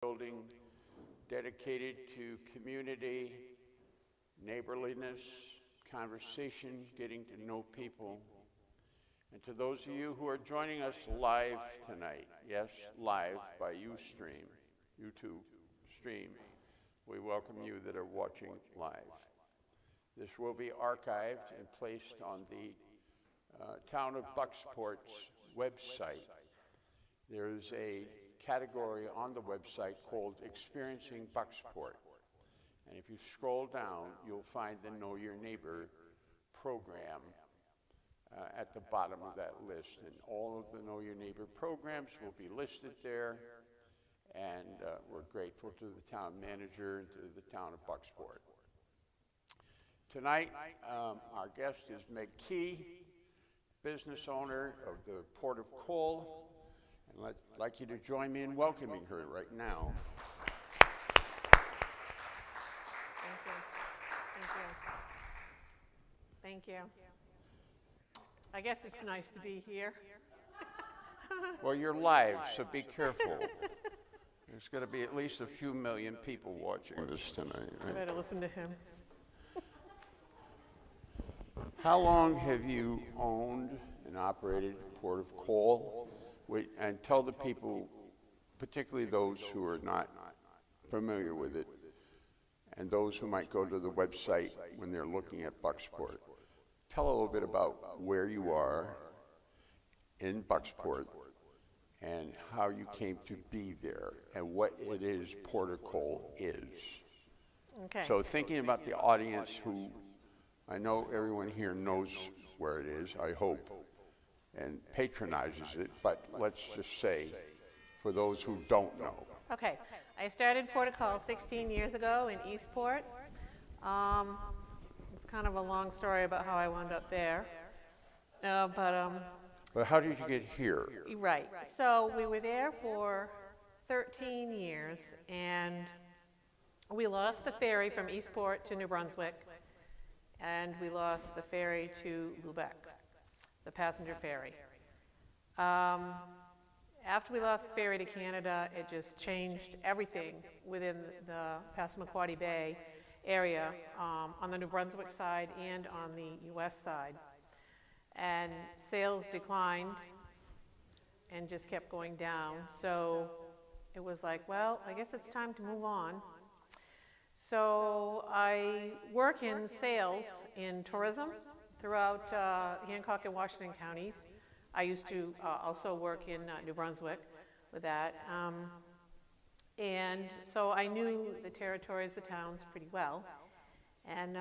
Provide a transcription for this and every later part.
building dedicated to community, neighborliness, conversation, getting to know people. And to those of you who are joining us live tonight, yes, live by Ustream, YouTube stream, we welcome you that are watching live. This will be archived and placed on the Town of Bucksport's website. There's a category on the website called Experiencing Bucksport. And if you scroll down, you'll find the Know Your Neighbor program at the bottom of that list. And all of the Know Your Neighbor programs will be listed there. And we're grateful to the town manager and to the town of Bucksport. Tonight, our guest is Meg Keay, business owner of the Port of Call. And I'd like you to join me in welcoming her right now. Thank you. I guess it's nice to be here. Well, you're live, so be careful. There's going to be at least a few million people watching this tonight. Right? I better listen to him. How long have you owned and operated Port of Call? And tell the people, particularly those who are not familiar with it, and those who might go to the website when they're looking at Bucksport. Tell a little bit about where you are in Bucksport and how you came to be there and what it is Port of Call is. Okay. So thinking about the audience who, I know everyone here knows where it is, I hope, and patronizes it, but let's just say, for those who don't know. Okay. I started Port of Call 16 years ago in Eastport. It's kind of a long story about how I wound up there. But how did you get here? Right. So we were there for 13 years, and we lost the ferry from Eastport to New Brunswick, and we lost the ferry to Lubec, the passenger ferry. After we lost the ferry to Canada, it just changed everything within the Passamaquoddy Bay area on the New Brunswick side and on the U.S. side. And sales declined and just kept going down. So it was like, well, I guess it's time to move on. So I work in sales in tourism throughout Hancock and Washington counties. I used to also work in New Brunswick with that. And so I knew the territories, the towns pretty well. And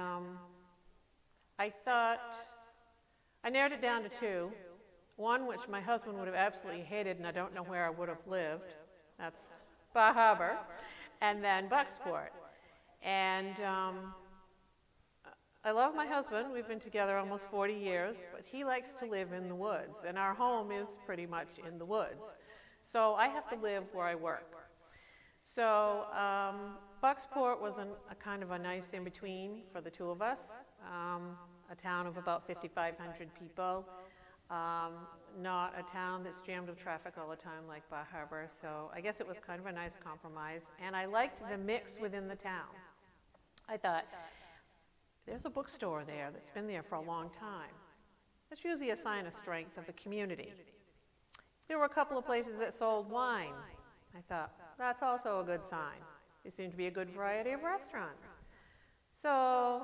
I thought, I narrowed it down to two. One, which my husband would have absolutely hated, and I don't know where I would have lived. That's Bar Harbor. And then Bucksport. And I love my husband. We've been together almost 40 years, but he likes to live in the woods, and our home is pretty much in the woods. So I have to live where I work. So Bucksport was a kind of a nice in-between for the two of us, a town of about 5,500 people, not a town that's jammed with traffic all the time like Bar Harbor, so I guess it was kind of a nice compromise, and I liked the mix within the town. I thought, there's a bookstore there that's been there for a long time. That's usually a sign of strength of the community. There were a couple of places that sold wine. I thought, that's also a good sign. There seemed to be a good variety of restaurants. So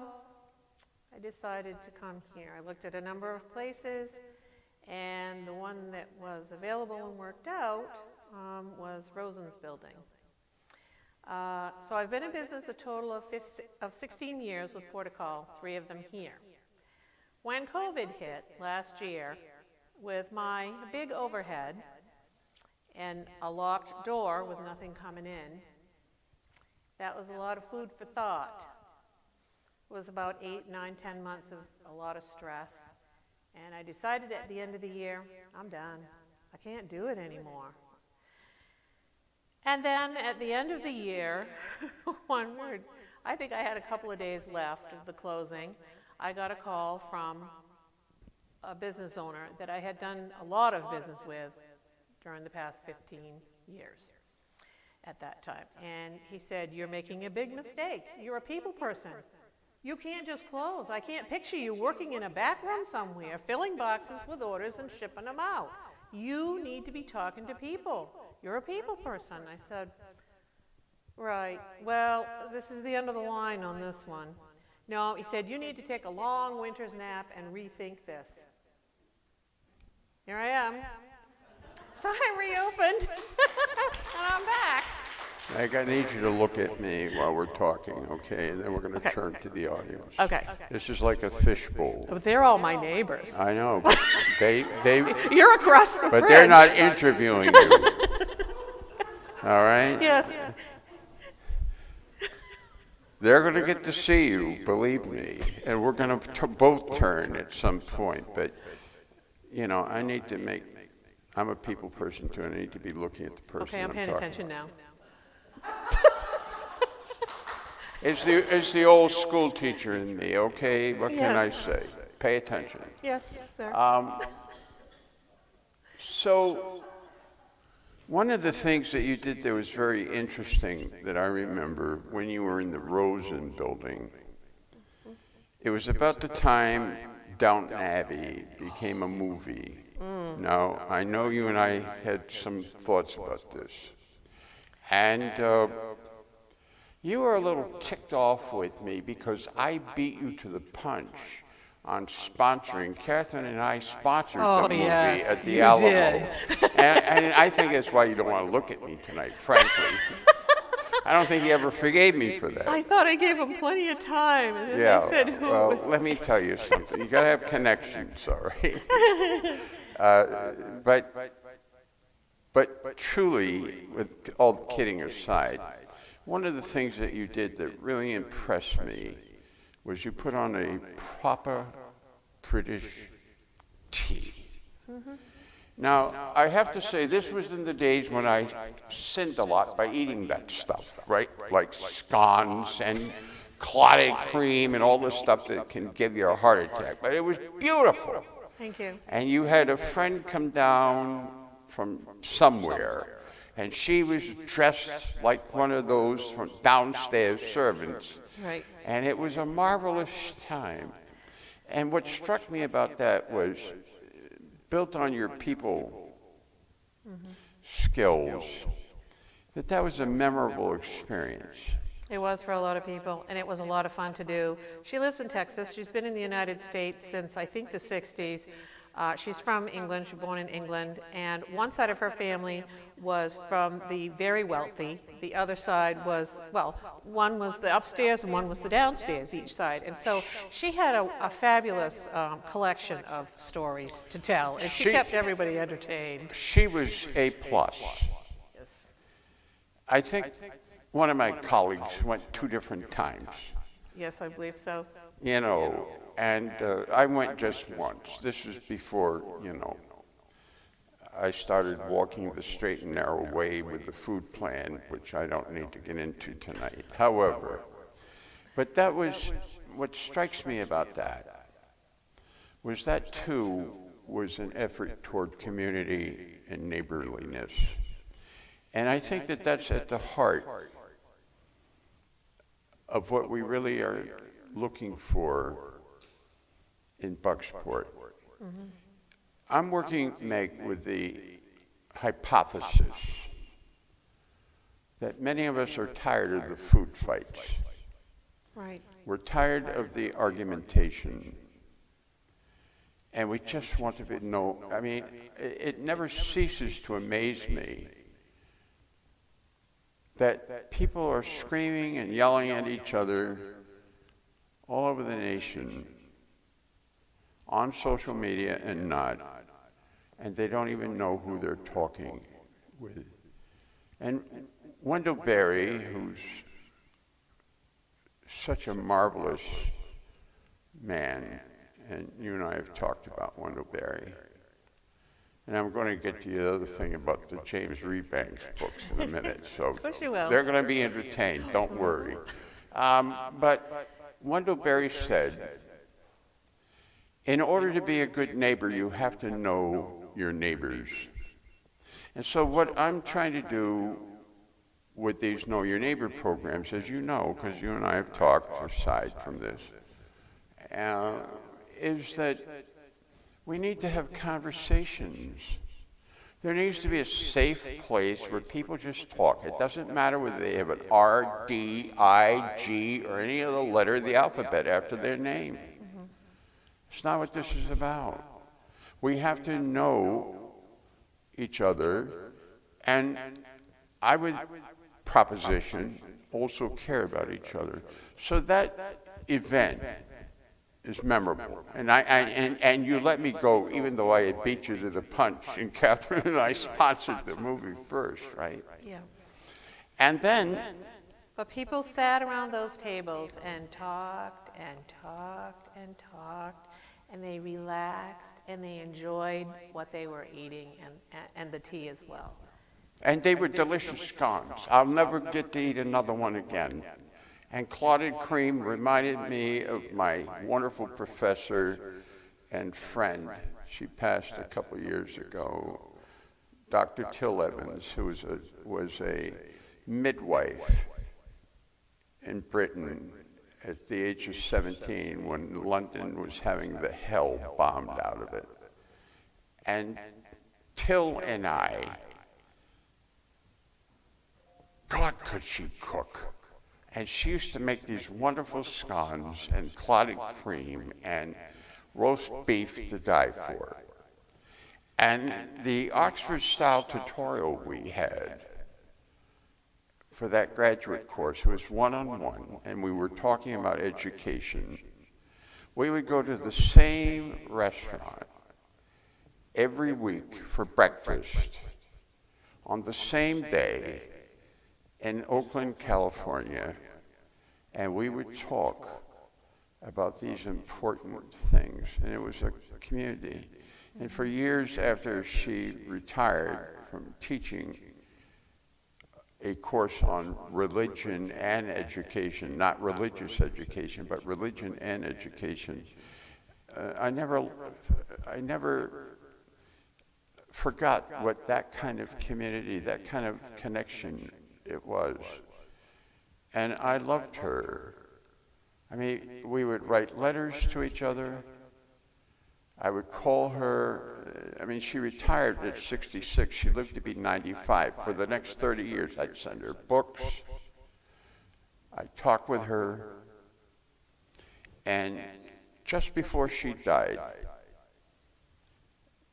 I decided to come here. I looked at a number of places, and the one that was available and worked out was Rosen's building. So I've been in business a total of 16 years with Port of Call, 3 of them here. When COVID hit last year, with my big overhead and a locked door with nothing coming in, that was a lot of food for thought. It was about 8, 9, 10 months of a lot of stress. And I decided at the end of the year, I'm done. I can't do it anymore. And then at the end of the year, one word, I think I had a couple of days left of the closing, I got a call from a business owner that I had done a lot of business with during the past 15 years. at that time. And he said, "You're making a big mistake. You're a people person. You can't just close. I can't picture you working in a back room somewhere, filling boxes with orders and shipping them out. You need to be talking to people. You're a people person." I said, "Right, well, this is the end of the line on this one." "No," he said, "you need to take a long winter's nap and rethink this." Here I am. So I reopened, and I'm back. Meg, I need you to look at me while we're talking, okay? And then we're going to turn to the audience. Okay. This is like a fishbowl. But they're all my neighbors. I know. But they You're across the but bridge. they're not interviewing you. All right? Yes. They're going to get to see you, believe me. And we're going to both turn at some point. But, you know, I'm a people person too, and I need to be looking at the person Okay, I'm paying talking attention about. now. It's the old school teacher in me, okay? What can I Yes. say? Pay attention. Yes, sir. So, one of the things that you did that was very interesting that I remember when you were in the Rosen building, it was about the time Downton Abbey became a movie. Now, I know you and I had some thoughts about this. And you were a little ticked off with me because I beat you to the punch on sponsoring. Catherine and I sponsored the movie yes, at the you Alamo. did. And I think that's why you don't want to look at me tonight, frankly. I don't think he ever forgave me for that. I thought I gave him plenty of time, and then Yeah, they said who well, was... let me tell you something. You got to have connections, all right? But truly, with all the kidding aside, one of the things that you did that really impressed me was you put on a proper British tea. Now, I have to say, this was in the days when I sinned a lot by eating that stuff, right? Like scones and clotted cream and all this stuff that can give you a heart attack. But it was beautiful. Thank you. And you had a friend come down from somewhere, and she was dressed like one of those from downstairs servants. Right. And it was a marvelous time. And what struck me about that was, built on your people skills, that was a memorable experience. It was for a lot of people, and it was a lot of fun to do. She lives in Texas. She's been in the United States since, I think, the 60s. She's from England. She was born in England. And one side of her family was from the very wealthy. The other side was, well, one was the upstairs and one was the downstairs, each side. And so she had a fabulous collection of stories to tell, and she kept everybody entertained. She was A+. Yes. I think one of my colleagues went 2 different times. Yes, I believe so. You know, and I went just once. This was before, you know, I started walking the straight and narrow way with the food plan, which I don't need to get into tonight. However, but that was, what strikes me about that was that too was an effort toward community and neighborliness. And I think that that's at the heart of what we really are looking for in Bucksport. I'm working, Meg, with the hypothesis that many of us are tired of the food fights. Right. We're tired of the argumentation. And we just want to know, I mean, it never ceases to amaze me that people are screaming and yelling at each other all over the nation, on social media and not, and they don't even know who they're talking with. And Wendell Berry, who's such a marvelous man, and you and I have talked about Wendell Berry, and I'm going to get to the other thing about the James Rebanks books in a minute, so Of course you will. they're going to be entertained, don't worry. But Wendell Berry said, in order to be a good neighbor, you have to know your neighbors. And so what I'm trying to do with these Know Your Neighbor programs, as you know, because you and I have talked aside from this, is that we need to have conversations. There needs to be a safe place where people just talk. It doesn't matter whether they have an R, D, I, G, or any other letter of the alphabet after their name. It's not what this is about. We have to know each other, and I would proposition also care about each other. So that event is memorable. And you let me go, even though I had beat you to the punch, and Catherine and I sponsored the movie first, right? Yeah. And then, But people sat around those tables and talked and talked and talked, and they relaxed and they enjoyed what they were eating and the tea as well. and they were delicious scones. I'll never get to eat another one again. And clotted cream reminded me of my wonderful professor and friend. She passed a couple years ago, Dr. Till Evans, who was a midwife in Britain at the age of 17 when London was having the hell bombed out of it. And Till and I, God, could she cook. And she used to make these wonderful scones and clotted cream and roast beef to die for. And the Oxford-style tutorial we had for that graduate course was one-on-one, and we were talking about education. We would go to the same restaurant every week for breakfast on the same day in Oakland, California, and we would talk about these important things, and it was a community. And for years after she retired from teaching a course on religion and education, not religious education, but religion and education, I never forgot what that kind of community, that kind of connection it was. And I loved her. I mean, we would write letters to each other. I would call her. I mean, she retired at 66. She lived to be 95. For the next 30 years, I'd send her books. I'd talk with her. And just before she died,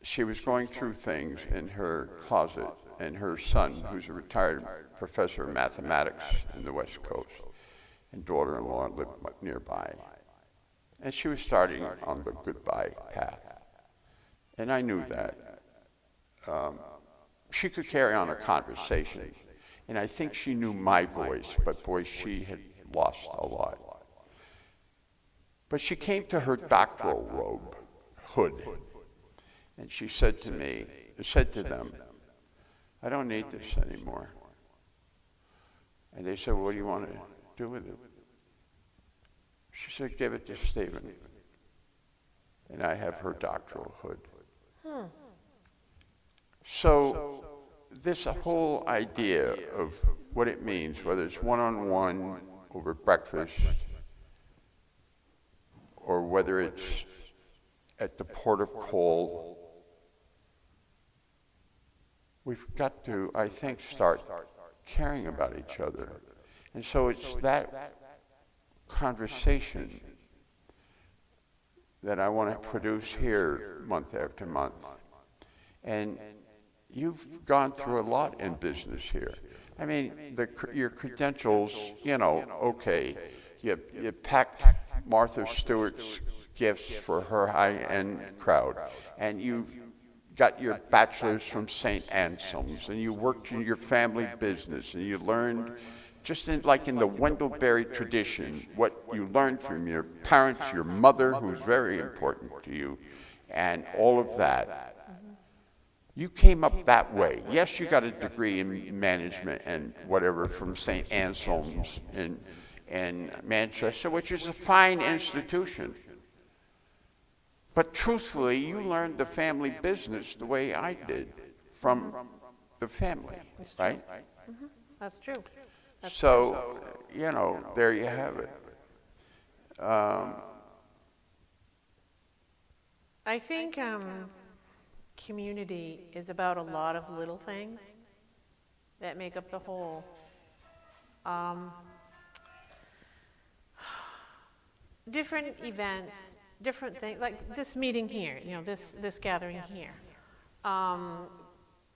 she was going through things in her closet, and her son, who's a retired professor of mathematics in the West Coast, and daughter-in-law lived nearby. And she was starting on the goodbye path. And I knew that. She could carry on a conversation. And I think she knew my voice, but boy, she had lost a lot. But she came to her doctoral robe, hood, and she said to them, I don't need this anymore. And they said, well, what do you want to do with it? She said, give it to Stephen. And I have her doctoral hood. So this whole idea of what it means, whether it's one-on-one over breakfast, or whether it's at the port of call, we've got to, I think, start caring about each other. And so it's that conversation that I want to produce here month after month. And you've gone through a lot in business here. I mean, your credentials, you know, okay, you packed Martha Stewart's gifts for her high-end crowd, and you've got your bachelor's from St. Anselm's, and you worked in your family business, and you learned, just like in the Wendell-Berry tradition, what you learned from your parents, your mother, who's very important to you, and all of that. You came up that way. Yes, you got a degree in management and whatever from St. Anselm's in Manchester, which is a fine institution. But truthfully, you learned the family business the way I did from the family, right? That's true. That's So, you know, there you have it. I think community is about a lot of little things that make up the whole. Different events, different things, like this meeting here, you know, this gathering here.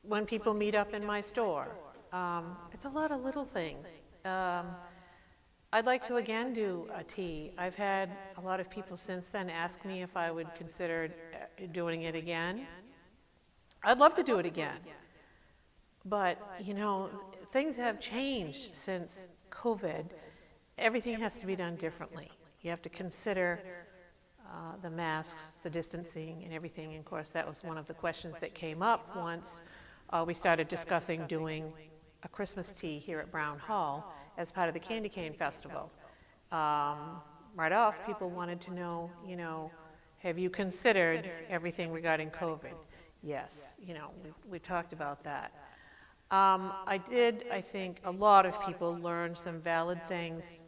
When people meet up in my store, it's a lot of little things. I'd like to again do a tea. I've had a lot of people since then ask me if I would consider doing it again. I'd love to do it again. But, you know, things have changed since COVID. Everything has to be done differently. You have to consider the masks, the distancing, and everything. And of course, that was one of the questions that came up once we started discussing doing a Christmas tea here at Brown Hall as part of the Candy Cane Festival. Right off, people wanted to know, you know, have you considered everything regarding COVID? Yes, you know, we talked about that. I think a lot of people learned some valid things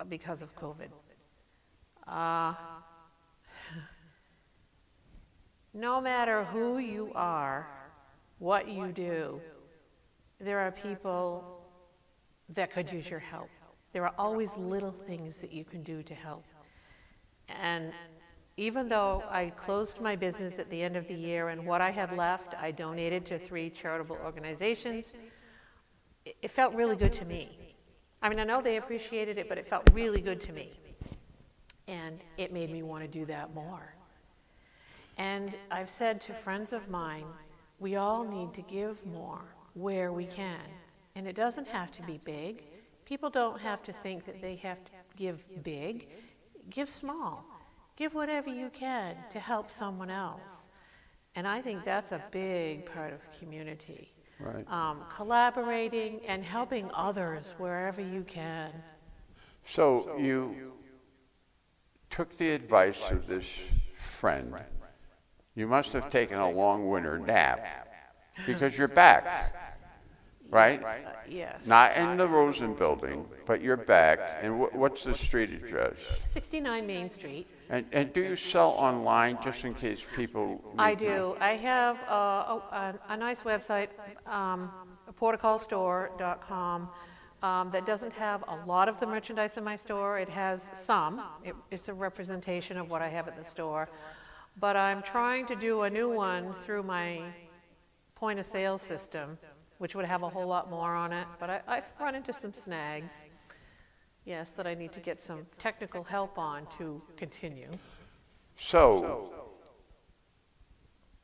because of COVID. No matter who you are, what you do, there are people that could use your help. There are always little things that you can do to help. And even though I closed my business at the end of the year and what I had left, I donated to 3 charitable organizations, it felt really good to me. I mean, I know they appreciated it, but it felt really good to me. And it made me want to do that more. And I've said to friends of mine, we all need to give more where we can. And it doesn't have to be big. People don't have to think that they have to give big. Give small. Give whatever you can to help someone else. And I think that's a big part of community. Right. Collaborating and helping others wherever you can. So you took the advice of this friend. You must have taken a long winter nap because you're back, right? Yes. Not in the Rosen building, but you're back. And what's the street address? 69 Main Street. And do you sell online just in case people need I to? do. I have a nice website, portacallstore.com, that doesn't have a lot of the merchandise in my store. It has some. It's a representation of what I have at the store. But I'm trying to do a new one through my point of sale system, which would have a whole lot more on it. But I've run into some snags. Yes, that I need to get some technical help on to continue. So,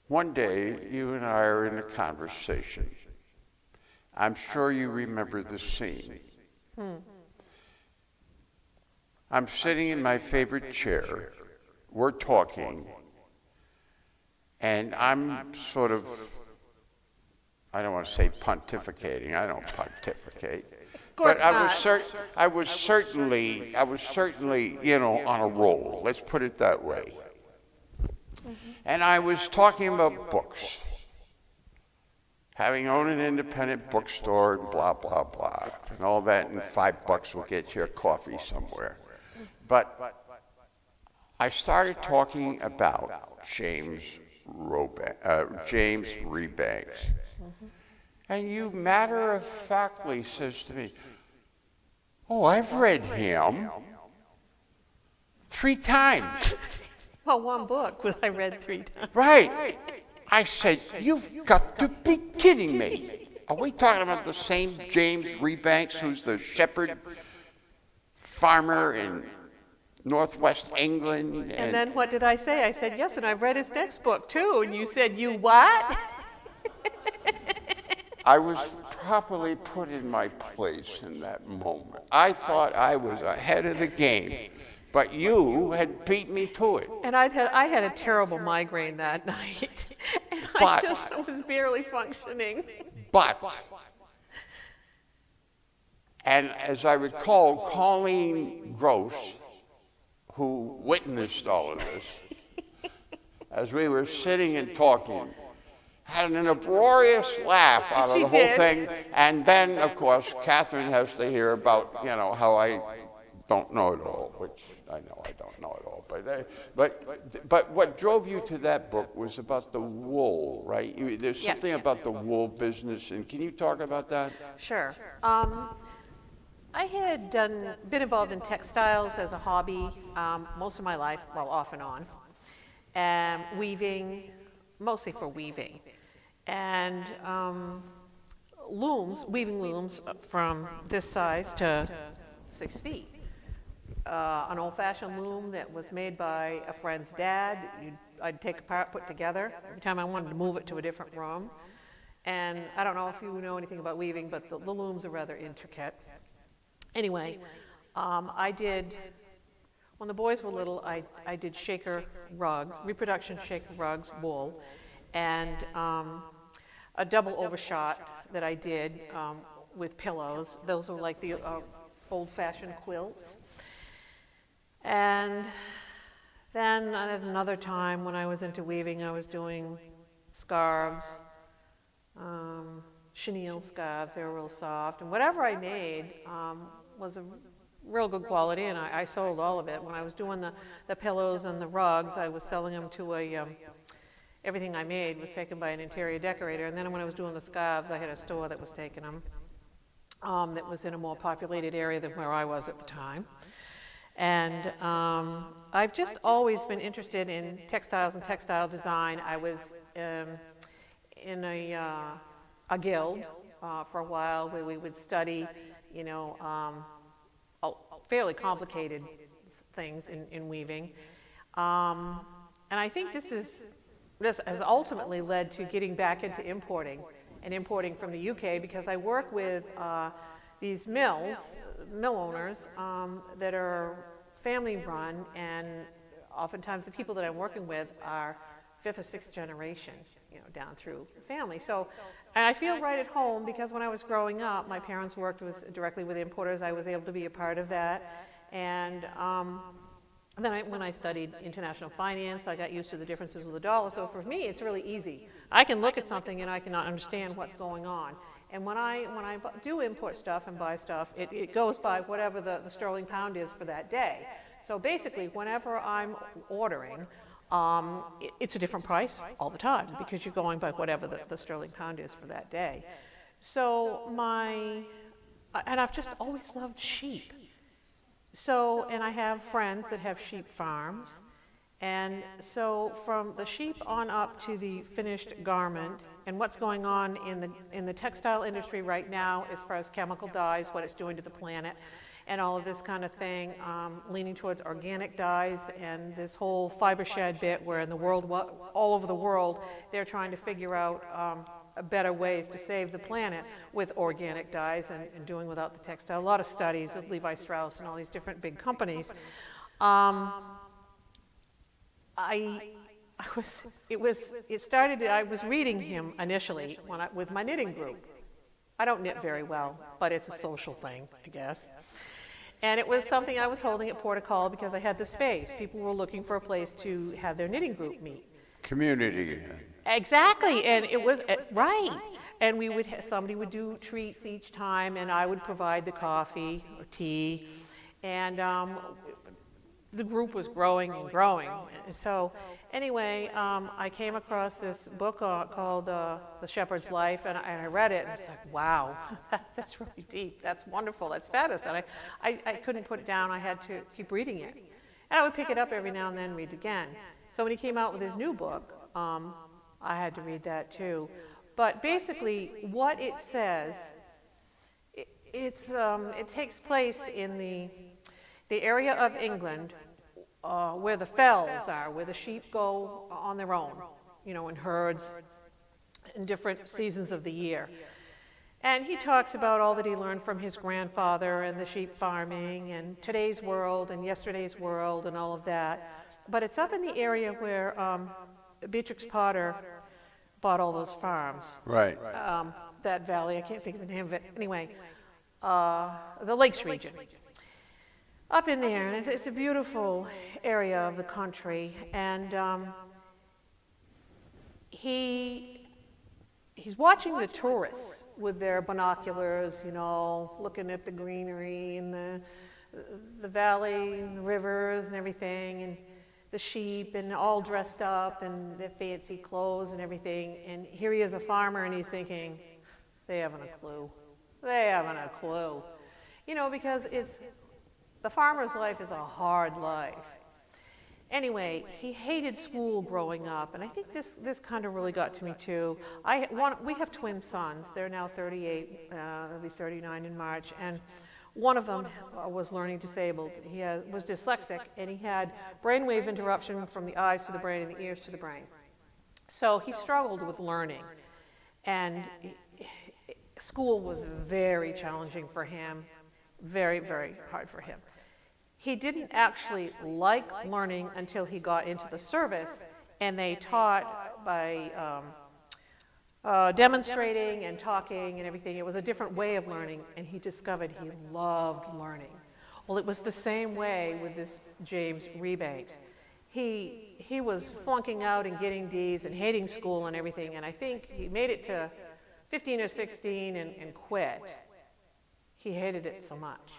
one day, you and I are in a conversation. I'm sure you remember the scene. I'm sitting in my favorite chair. We're talking. And I'm sort of, I don't want to say pontificating. I don't pontificate. But I was certainly, you know, on a roll. Let's put it that way. And I was talking about books, having owned an independent bookstore, and blah blah blah, and all that. And $5 will get you a coffee somewhere. But I started talking about James Rebanks. And you matter-of-factly says to me, oh, I've read him 3 times. Well, one book I read 3 times. Right. I said, you've got to be kidding me. Are we talking about the same James Rebanks who's the shepherd farmer in Northwest England? And then what did I say? I said, yes, and I've read his next book too. And you said, you what? I was properly put in my place in that moment. I thought I was ahead of the game, but you had beat me to it. And I had a terrible migraine that night, and I just was barely functioning. And as I recall, Colleen Gross, who witnessed all of this, as we were sitting and talking, had an uproarious laugh out of She the whole did. thing. And then, of course, Catherine has to hear about, you know, how I don't know it all, which I know I don't know it all. But what drove you to that book was about the wool, right? There's Yes. something about the wool business, and can you talk about that? Sure. I had been involved in textiles as a hobby most of my life, well, off and on, and weaving, mostly for weaving, and weaving looms from this size to 6 feet. An old-fashioned loom that was made by a friend's dad. I'd take apart, put together. Every time I wanted to move it to a different room. And I don't know if you know anything about weaving, but the looms are rather intricate. Anyway, when the boys were little, I did shaker rugs, reproduction shaker rugs, wool, and a double overshot that I did with pillows. Those were like the old-fashioned quilts. And then at another time when I was into weaving, I was doing scarves, chenille scarves. They were real soft. And whatever I made was a real good quality, and I sold all of it. When I was doing the pillows and the rugs, I was selling them to everything I made was taken by an interior decorator. And then when I was doing the scarves, I had a store that was taking them that was in a more populated area than where I was at the time. And I've just always been interested in textiles and textile design. I was in a guild for a while where we would study, you know, fairly complicated things in weaving. And I think this has ultimately led to getting back into importing and importing from the UK, because I work with these mill owners that are family run, and oftentimes the people that I'm working with are 5th or 6th generation, you know, down through the family. So, and I feel right at home, because when I was growing up, my parents worked directly with importers. I was able to be a part of that. And then when I studied international finance, I got used to the differences with the dollar. So for me, it's really easy. I can look at something and I can understand what's going on. And when I do import stuff and buy stuff, it goes by whatever the sterling pound is for that day. So basically, whenever I'm ordering, it's a different price all the time, because you're going by whatever the sterling pound is for that day. So and I've just always loved sheep. So, and I have friends that have sheep farms. And so from the sheep on up to the finished garment, and what's going on in the textile industry right now as far as chemical dyes, what it's doing to the planet, and all of this kind of thing, leaning towards organic dyes, and this whole fiber shed bit where in the world, all over the world, they're trying to figure out better ways to save the planet with organic dyes and doing without the textile. A lot of studies with Levi Strauss and all these different big companies. I was reading him initially with my knitting group. I don't knit very well, but it's a social thing, I guess. And it was something I was holding at Port of Call because I had the space. People were looking for a place to have their knitting group meet. Community. Exactly, and it was, right. And somebody would do treats each time, and I would provide the coffee or tea. And the group was growing and growing. So anyway, I came across this book called The Shepherd's Life, and I read it, and it's like, wow, that's really deep. That's wonderful. That's fabulous. And I couldn't put it down. I had to keep reading it. And I would pick it up every now and then, read it again. So when he came out with his new book, I had to read that too. But basically, what it says, it takes place in the area of England where the fells are, where the sheep go on their own, you know, in herds in different seasons of the year. And he talks about all that he learned from his grandfather and the sheep farming and today's world and yesterday's world and all of that. But it's up in the area where Beatrix Potter bought all those farms. Right. That valley, I can't think of the name of it. Anyway, the Lakes region. Up in there, and it's a beautiful area of the country. And he he's watching the tourists with their binoculars, you know, looking at the greenery and the valley and the rivers and everything, and the sheep, and all dressed up and their fancy clothes and everything. And here he is, a farmer, and he's thinking, they haven't a clue. They haven't a clue. You know, because the farmer's life is a hard life. Anyway, he hated school growing up, and I think this kind of really got to me too. We have twin sons. They're now 38, they'll be 39 in March, and one of them was learning disabled. He was dyslexic, and he had brainwave interruption from the eyes to the brain and the ears to the brain. So he struggled with learning, and school was very challenging for him, very, very hard for him. He didn't actually like learning until he got into the service, and they taught by demonstrating and talking and everything. It was a different way of learning, and he discovered he loved learning. Well, it was the same way with this James Rebanks. He was flunking out and getting D's and hating school and everything, and I think he made it to 15 or 16 and quit. He hated it so much.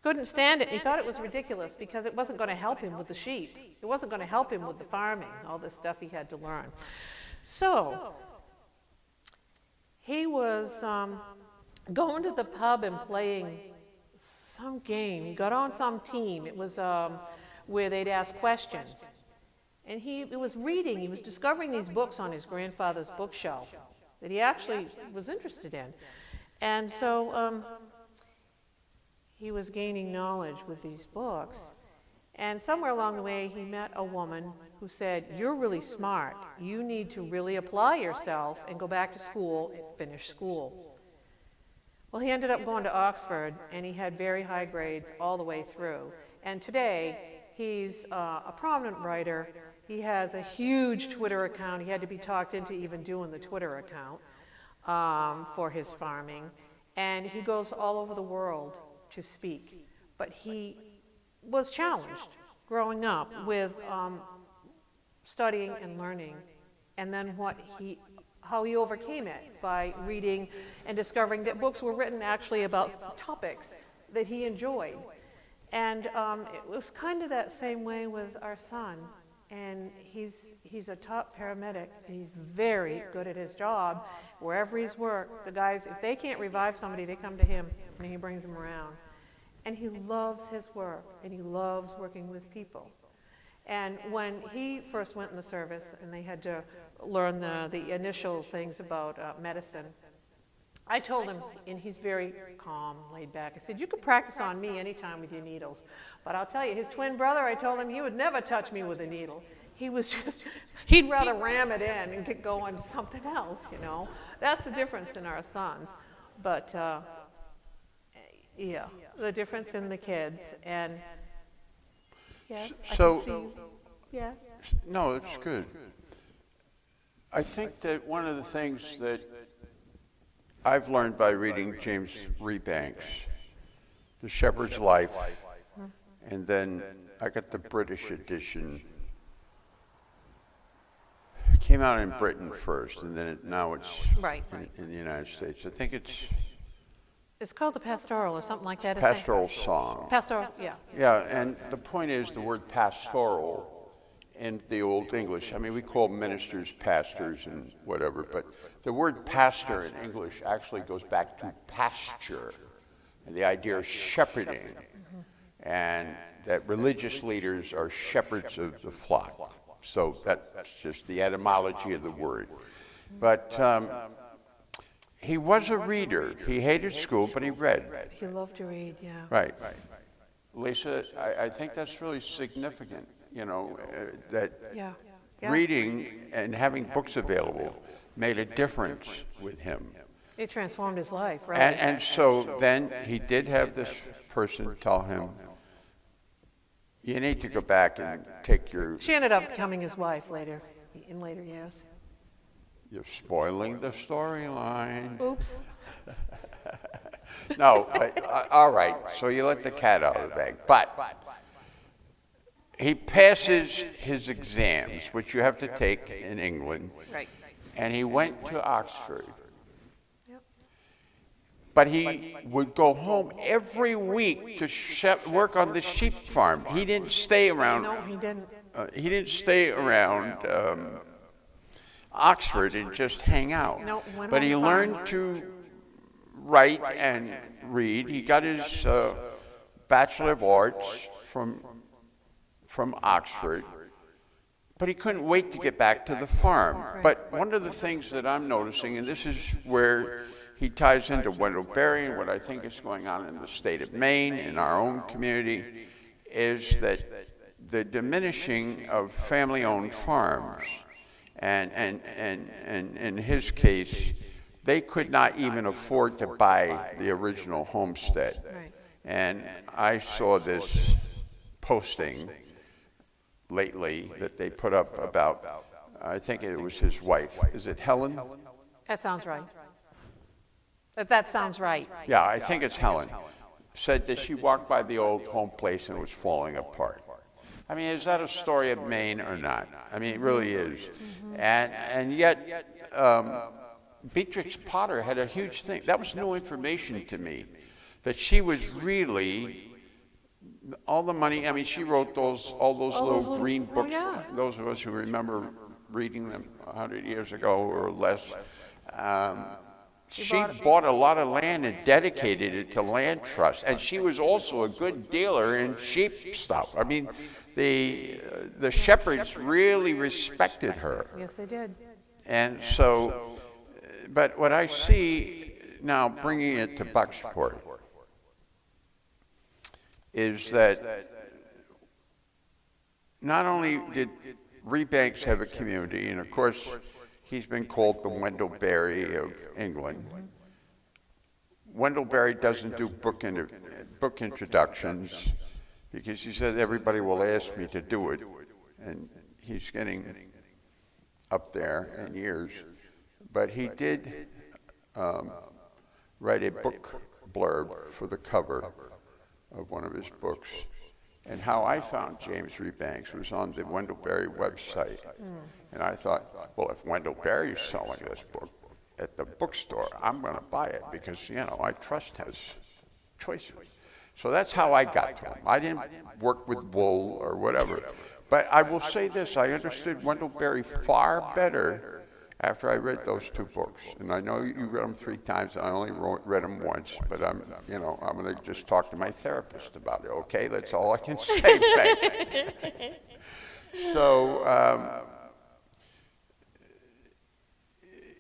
Couldn't stand it. He thought it was ridiculous because it wasn't going to help him with the sheep. It wasn't going to help him with the farming, all this stuff he had to learn. So he was going to the pub and playing some game. He got on some team. It was where they'd ask questions. And he was reading. He was discovering these books on his grandfather's bookshelf that he actually was interested in. And so he was gaining knowledge with these books. And somewhere along the way, he met a woman who said, "You're really smart. You need to really apply yourself and go back to school and finish school." Well, he ended up going to Oxford, and he had very high grades all the way through. And today, he's a prominent writer. He has a huge Twitter account. He had to be talked into even doing the Twitter account for his farming. And he goes all over the world to speak. But he was challenged growing up with studying and learning, and then how he overcame it by reading and discovering that books were written actually about topics that he enjoyed. And it was kind of that same way with our son. And he's a top paramedic. He's very good at his job. Wherever he's worked, the guys, if they can't revive somebody, they come to him, and he brings them around. And he loves his work, and he loves working with people. And when he first went in the service, and they had to learn the initial things about medicine, I told him, and he's very calm, laid back, I said, "You can practice on me anytime with your needles. But I'll tell you, his twin brother, I told him he would never touch me with a needle. He was just, he'd rather ram it in and get going to something else, you know. That's the difference in our sons. But, yeah, the difference in the kids. And, yes, So, I can see, yes? No, it's good. I think that one of the things that I've learned by reading James Rebanks, The Shepherd's Life, and then I got the British edition. It came out in Britain first, and then now it's Right. in the United States. I think It's called the pastoral or something like that, isn't it? Pastoral Song. Pastoral, yeah. Yeah, and the point is the word pastoral in the Old English. I mean, we call ministers pastors and whatever, but the word pastor in English actually goes back to pasture, and the idea of shepherding, and that religious leaders are shepherds of the flock. So that's just the etymology of the word. But he was a reader. He hated school, but he read. He loved to read, yeah. Right. Lisa, I think that's really significant, you know, that Yeah. Yeah. reading and having books available made a difference with him. It transformed his life, right? And so then he did have this person tell him, you need to go back and take your, She ended up becoming his wife later, in later years. you're spoiling the storyline. Oops. No, all right, so you let the cat out of the bag. But he passes his exams, which you have to take in England. Right. and he went to Oxford. Yep. But he would go home every week to work on the sheep farm. He didn't stay around. No, he didn't. He didn't stay around Oxford and just hang out. No, went But on he the learned farm. to write and read. He got his Bachelor of Arts from Oxford. But he couldn't wait to get back to the farm. But one of the things that I'm noticing, and this is where he ties into Wendell Berry and what I think is going on in the state of Maine, in our own community, is that the diminishing of family-owned farms. And in his case, they could not even afford to buy the original homestead. Right. And I saw this posting lately that they put up about, I think it was his wife. Is it Helen? That sounds right. That sounds right. Yeah, I think it's Helen. Said that she walked by the old home place and it was falling apart. I mean, is that a story of Maine or not? I mean, it really is. And yet, Beatrix Potter had a huge thing. That was new information to me, that she was really, all the money, I mean, she wrote all those little green books. yeah. Those of us who remember reading them 100 years ago or less. She bought a lot of land and dedicated it to land trust. And she was also a good dealer in sheep stuff. I mean, the shepherds really respected her. Yes, they did. And so, but what I see now, bringing it to Bucksport, is that not only did Rebanks have a community, and of course, he's been called the Wendell Berry of England. Wendell Berry doesn't do book introductions because he said everybody will ask me to do it, and he's getting up there in years. But he did write a book blurb for the cover of one of his books. And how I found James Rebanks was on the Wendell Berry website. And I thought, well, if Wendell Berry is selling this book at the bookstore, I'm going to buy it because, you know, I trust his choices. So that's how I got to him. I didn't work with wool or whatever. But I will say this, I understood Wendell Berry far better after I read those two books. And I know you read them 3 times, and I only read them once, but I'm going to just talk to my therapist about it, okay? That's all I can say, Beck. So,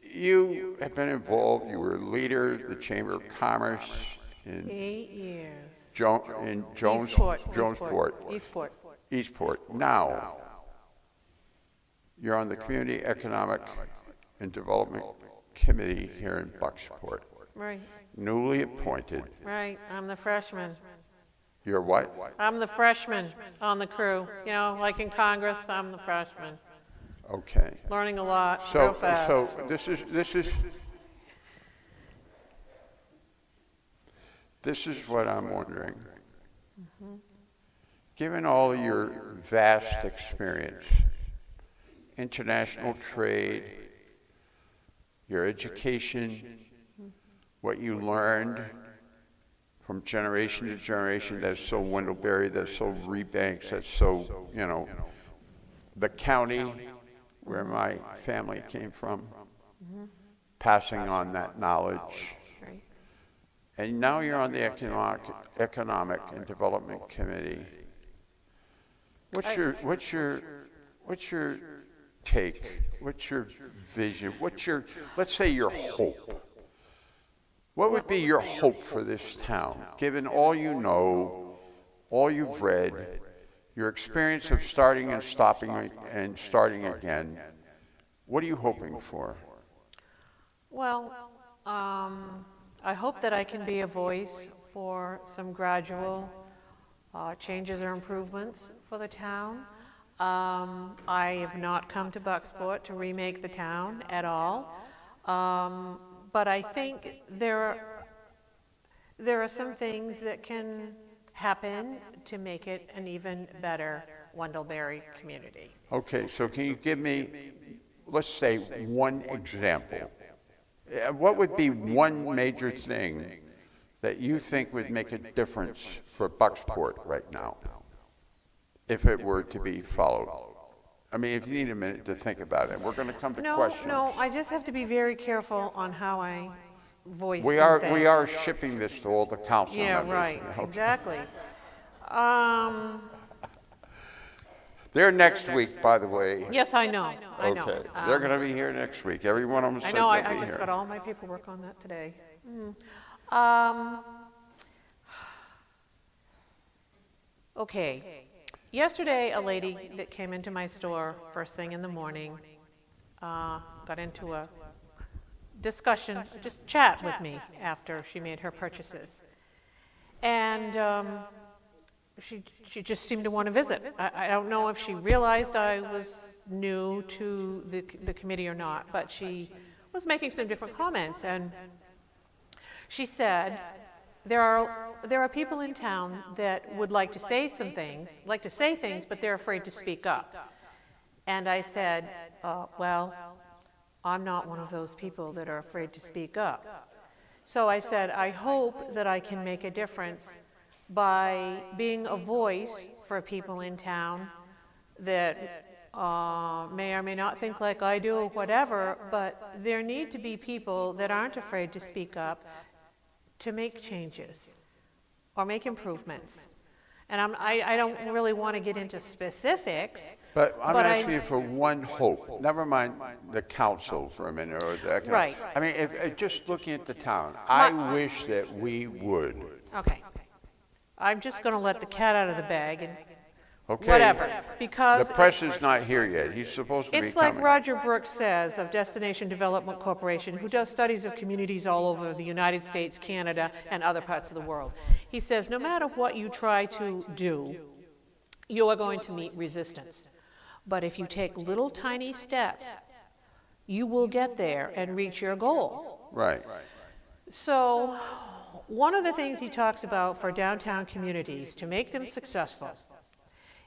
you have been involved, you were a leader of the Chamber of Commerce in 8 years. Jonesport. Eastport. Now, you're on the Community Economic and Development Committee here in Bucksport. Right. Newly appointed. Right. I'm the freshman. You're what? I'm the freshman on the crew. You know, like in Congress, I'm the freshman. Okay. Learning a lot, real fast. So this is what I'm wondering. Given all your vast experience, international trade, your education, what you learned from generation to generation, that's so Wendell Berry, that's so Rebanks, that's so, you know, the county where my family came from, passing on that knowledge. Right. And now you're on the Economic and Development Committee. What's your take? What's your vision? Let's say your hope? What would be your hope for this town, given all you know, all you've read, your experience of starting and stopping and starting again? What are you hoping for? Well, I hope that I can be a voice for some gradual changes or improvements for the town. I have not come to Bucksport to remake the town at all, but I think there are some things that can happen to make it an even better Wendell Berry community. Okay, so can you give me let's say, one example. What would be one major thing that you think would make a difference for Bucksport right now, if it were to be followed? I mean, if you need a minute to think about it, we're going to come to questions. No, I just have to be very careful on how I voice We things. are shipping this to all the council members. Yeah, right, Okay. exactly. They're next week, by the way. Yes, I know, I know. Okay, they're going to be here next week. Every one of them I said know, they'll I be just here. got all my paperwork on that today. Okay, yesterday a lady that came into my store first thing in the morning got into a discussion, just chat with me after she made her purchases. And she just seemed to want to visit. I don't know if she realized I was new to the committee or not, but she was making some different comments. And she said, there are people in town that would like to say things, but they're afraid to speak up. And I said, well, I'm not one of those people that are afraid to speak up. So I said, I hope that I can make a difference by being a voice for people in town that may or may not think like I do or whatever, but there need to be people that aren't afraid to speak up to make changes or make improvements. And I don't really want to get into specifics. But I'm asking you for one hope. Never mind the council for a minute or the economic. Right. I mean, if just looking at the town, I wish that we would. Okay. I'm just going to let the cat out of the bag and Okay. whatever, because The press is not here yet. He's supposed to be it's coming. like Roger Brooks says of Destination Development Corporation, who does studies of communities all over the United States, Canada, and other parts of the world. He says, no matter what you try to do, you are going to meet resistance. But if you take little tiny steps, you will get there and reach your goal. Right. So one of the things he talks about for downtown communities to make them successful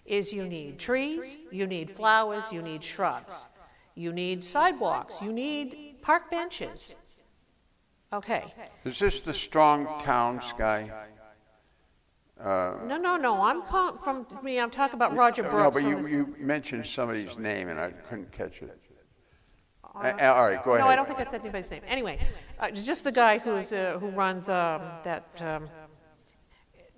is you need trees, you need flowers, you need shrubs, you need sidewalks, you need park benches. Okay. Is this the Strong Towns guy? No, I'm talking about Roger No, Brooks. but from the- you mentioned somebody's name and I couldn't catch it. All right, go ahead. No, I don't think I said anybody's name. Anyway, just the guy who runs that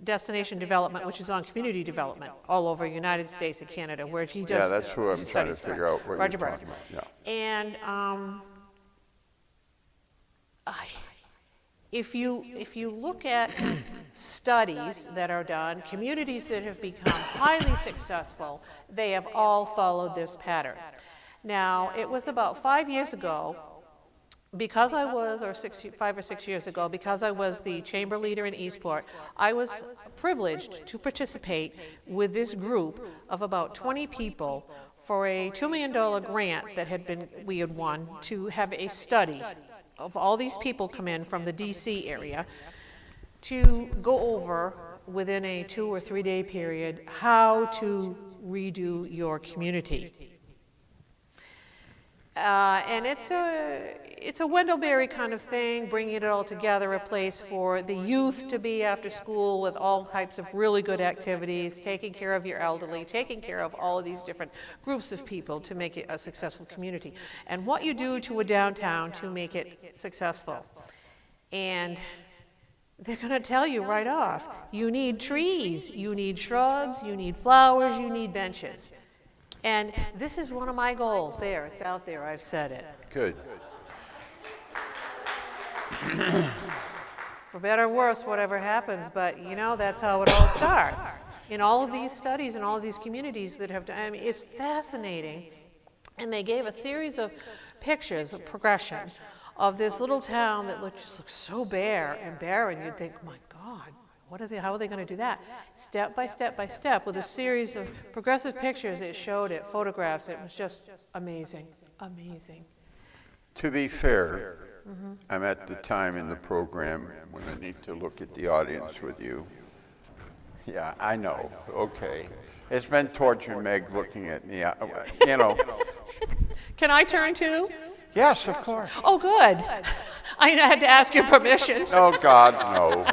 Destination Development, which is on community development all over the United States and Canada, where he does Yeah, that's who I'm trying to studies for. figure out what Roger you're Brooks. talking about. Yeah. And if you look at studies that are done, communities that have become highly successful, they have all followed this pattern. Now, it was about 5 years ago, because I was, or 5 or 6 years ago, because I was the chamber leader in Eastport, I was privileged to participate with this group of about 20 people for a $2 million grant that we had won to have a study of all these people come in from the DC area to go over within a 2 or 3 day period how to redo your community. And it's a Wendell-Berry kind of thing, bringing it all together, a place for the youth to be after school with all types of really good activities, taking care of your elderly, taking care of all of these different groups of people to make it a successful community. And what you do to a downtown to make it successful. And they're going to tell you right off, you need trees, you need shrubs, you need flowers, you need benches. And this is one of my goals. There, it's out there, I've said it. Good. For better or worse, whatever happens, but you know, that's how it all starts. In all of these studies and all of these communities that have done, I mean, it's fascinating. And they gave a series of pictures of progression of this little town that just looks so bare and barren. You'd think, my God, how are they going to do that? Step by step by step, with a series of progressive pictures, it showed it, photographs, it was just amazing, amazing. To be fair, I'm at the time in the program when I need to look at the audience with you. Yeah, I know, okay. It's been torture, Meg, looking at me, you know. Can I turn too? Yes, of course. Oh, good. I had to ask your permission. Oh, God, no.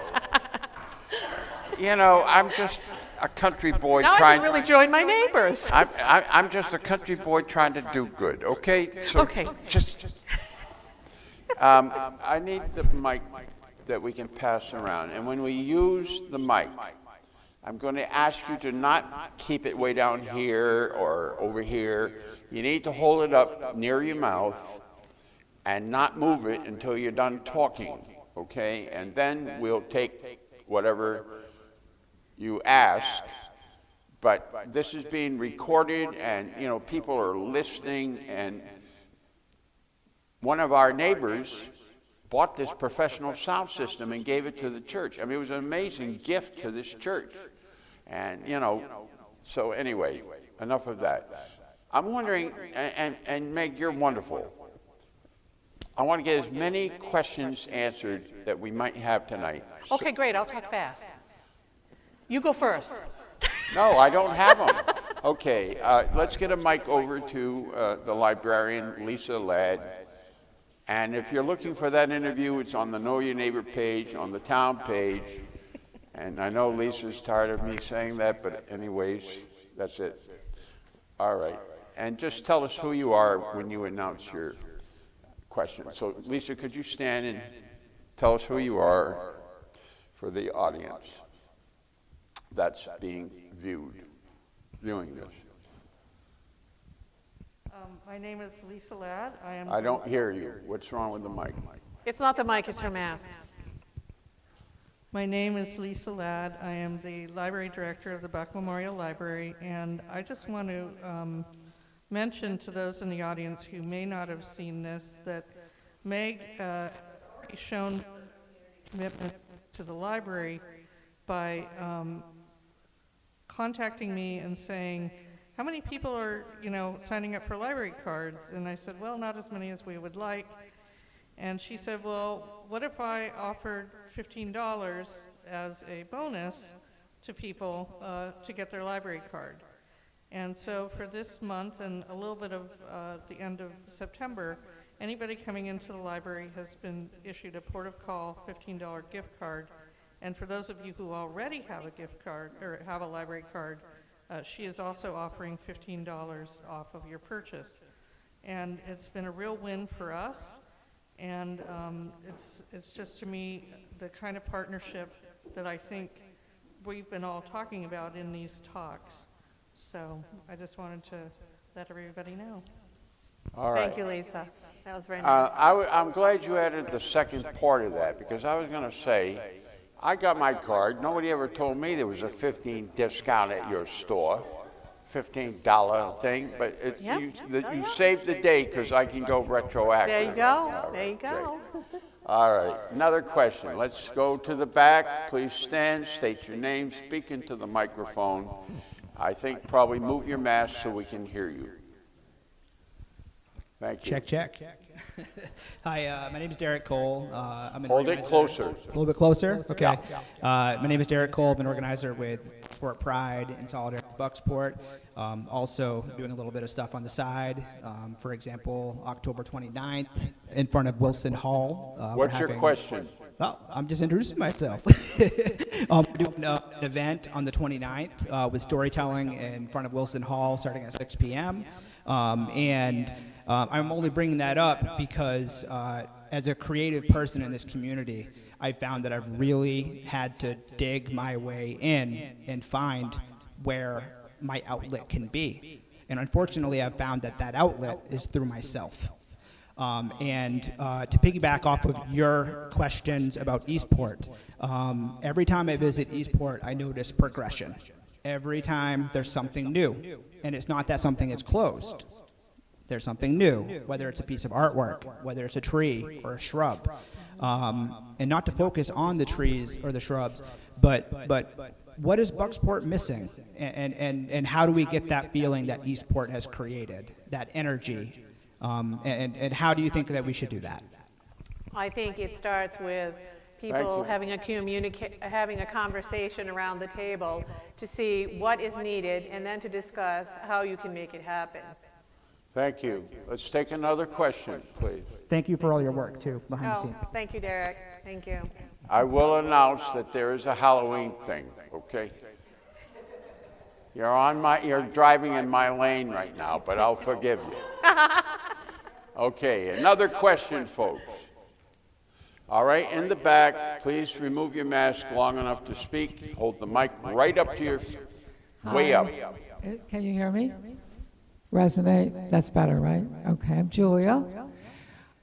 You know, I'm just a country boy Now I trying. can really join my neighbors. I'm just a country boy trying to do good, okay? So Okay. Just, I need the mic that we can pass around. And when we use the mic, I'm going to ask you to not keep it way down here or over here. You need to hold it up near your mouth and not move it until you're done talking, okay? And then we'll take whatever you ask, but this is being recorded and, you know, people are listening, and one of our neighbors bought this professional sound system and gave it to the church. I mean, it was an amazing gift to this church. And, you know, so anyway, enough of that. I'm wondering, and Meg, you're wonderful. I want to get as many questions answered that we might have tonight. Okay, great. I'll talk fast. You go first. No, I don't have them. Okay, let's get a mic over to the librarian, Lisa Ladd. And if you're looking for that interview, it's on the Know Your Neighbor page, on the town page. And I know Lisa's tired of me saying that, but anyways, that's it. All right. And just tell us who you are when you announce your question. So, Lisa, could you stand and tell us who you are for the audience that's being viewing this? My name is Lisa Ladd. I don't hear you. What's wrong with the mic? It's not the mic, it's her mask. My name is Lisa Ladd. I am the library director of the Buck Memorial Library, and I just want to mention to those in the audience who may not have seen this that Meg shown commitment to the library by contacting me and saying, how many people are, signing up for library cards? And I said, well, not as many as we would like. And she said, well, what if I offered $15 as a bonus to people to get their library card? And so for this month and a little bit of the end of September, anybody coming into the library has been issued a port of call $15 gift card. And for those of you who already have a gift card or have a library card, she is also offering $15 off of your purchase. And it's been a real win for us. And it's just, to me, the kind of partnership that I think we've been all talking about in these talks. So I just wanted to let everybody know. All right. Thank you, Lisa. That was very nice. I'm glad you added the second part of that, because I was going to say, I got my card. Nobody ever told me there was a 15 discount at your store, $15 thing, but Yep. you saved the day because I can go retroactive. There you go. All There you right, go. great. All right, another question. Let's go to the back. Please stand, state your name, speak into the microphone. I think probably move your mask so we can hear you. Thank you. Check, check. Hi, my name is Derek Cole. I'm an Hold it organizer. closer. A little bit closer? Okay. Yeah. My name is Derek Cole. I'm an organizer with Sport Pride and Solidarity Bucksport. Also doing a little bit of stuff on the side. For example, October 29th in front of Wilson Hall. What's your question? Well, I'm just introducing myself. We're doing an event on the 29th with storytelling in front of Wilson Hall starting at 6 p.m. I'm only bringing that up because as a creative person in this community, I found that I've really had to dig my way in and find where my outlet can be. And unfortunately, I've found that that outlet is through myself. To piggyback off of your questions about Eastport, every time I visit Eastport, I notice progression. Every time there's something new. And it's not that something is closed. There's something new, whether it's a piece of artwork, whether it's a tree or a shrub. And not to focus on the trees or the shrubs, but what is Bucksport missing? And how do we get that feeling that Eastport has created, that energy? And how do you think that we should do that? I think it starts with people having a conversation around the table to see what is needed and then to discuss how you can make it happen. Thank you. Let's take another question, please. Thank you for all your work, too, behind the Oh, scenes. thank you, Derek. Thank you. I will announce that there is a Halloween thing, okay? You're driving in my lane right now, but I'll forgive you. Okay, another question, folks. All right, in the back, please remove your mask long enough to speak. Hold the mic right up to your, way up. Can you hear me? Resonate, that's better, right? Okay, I'm Julia.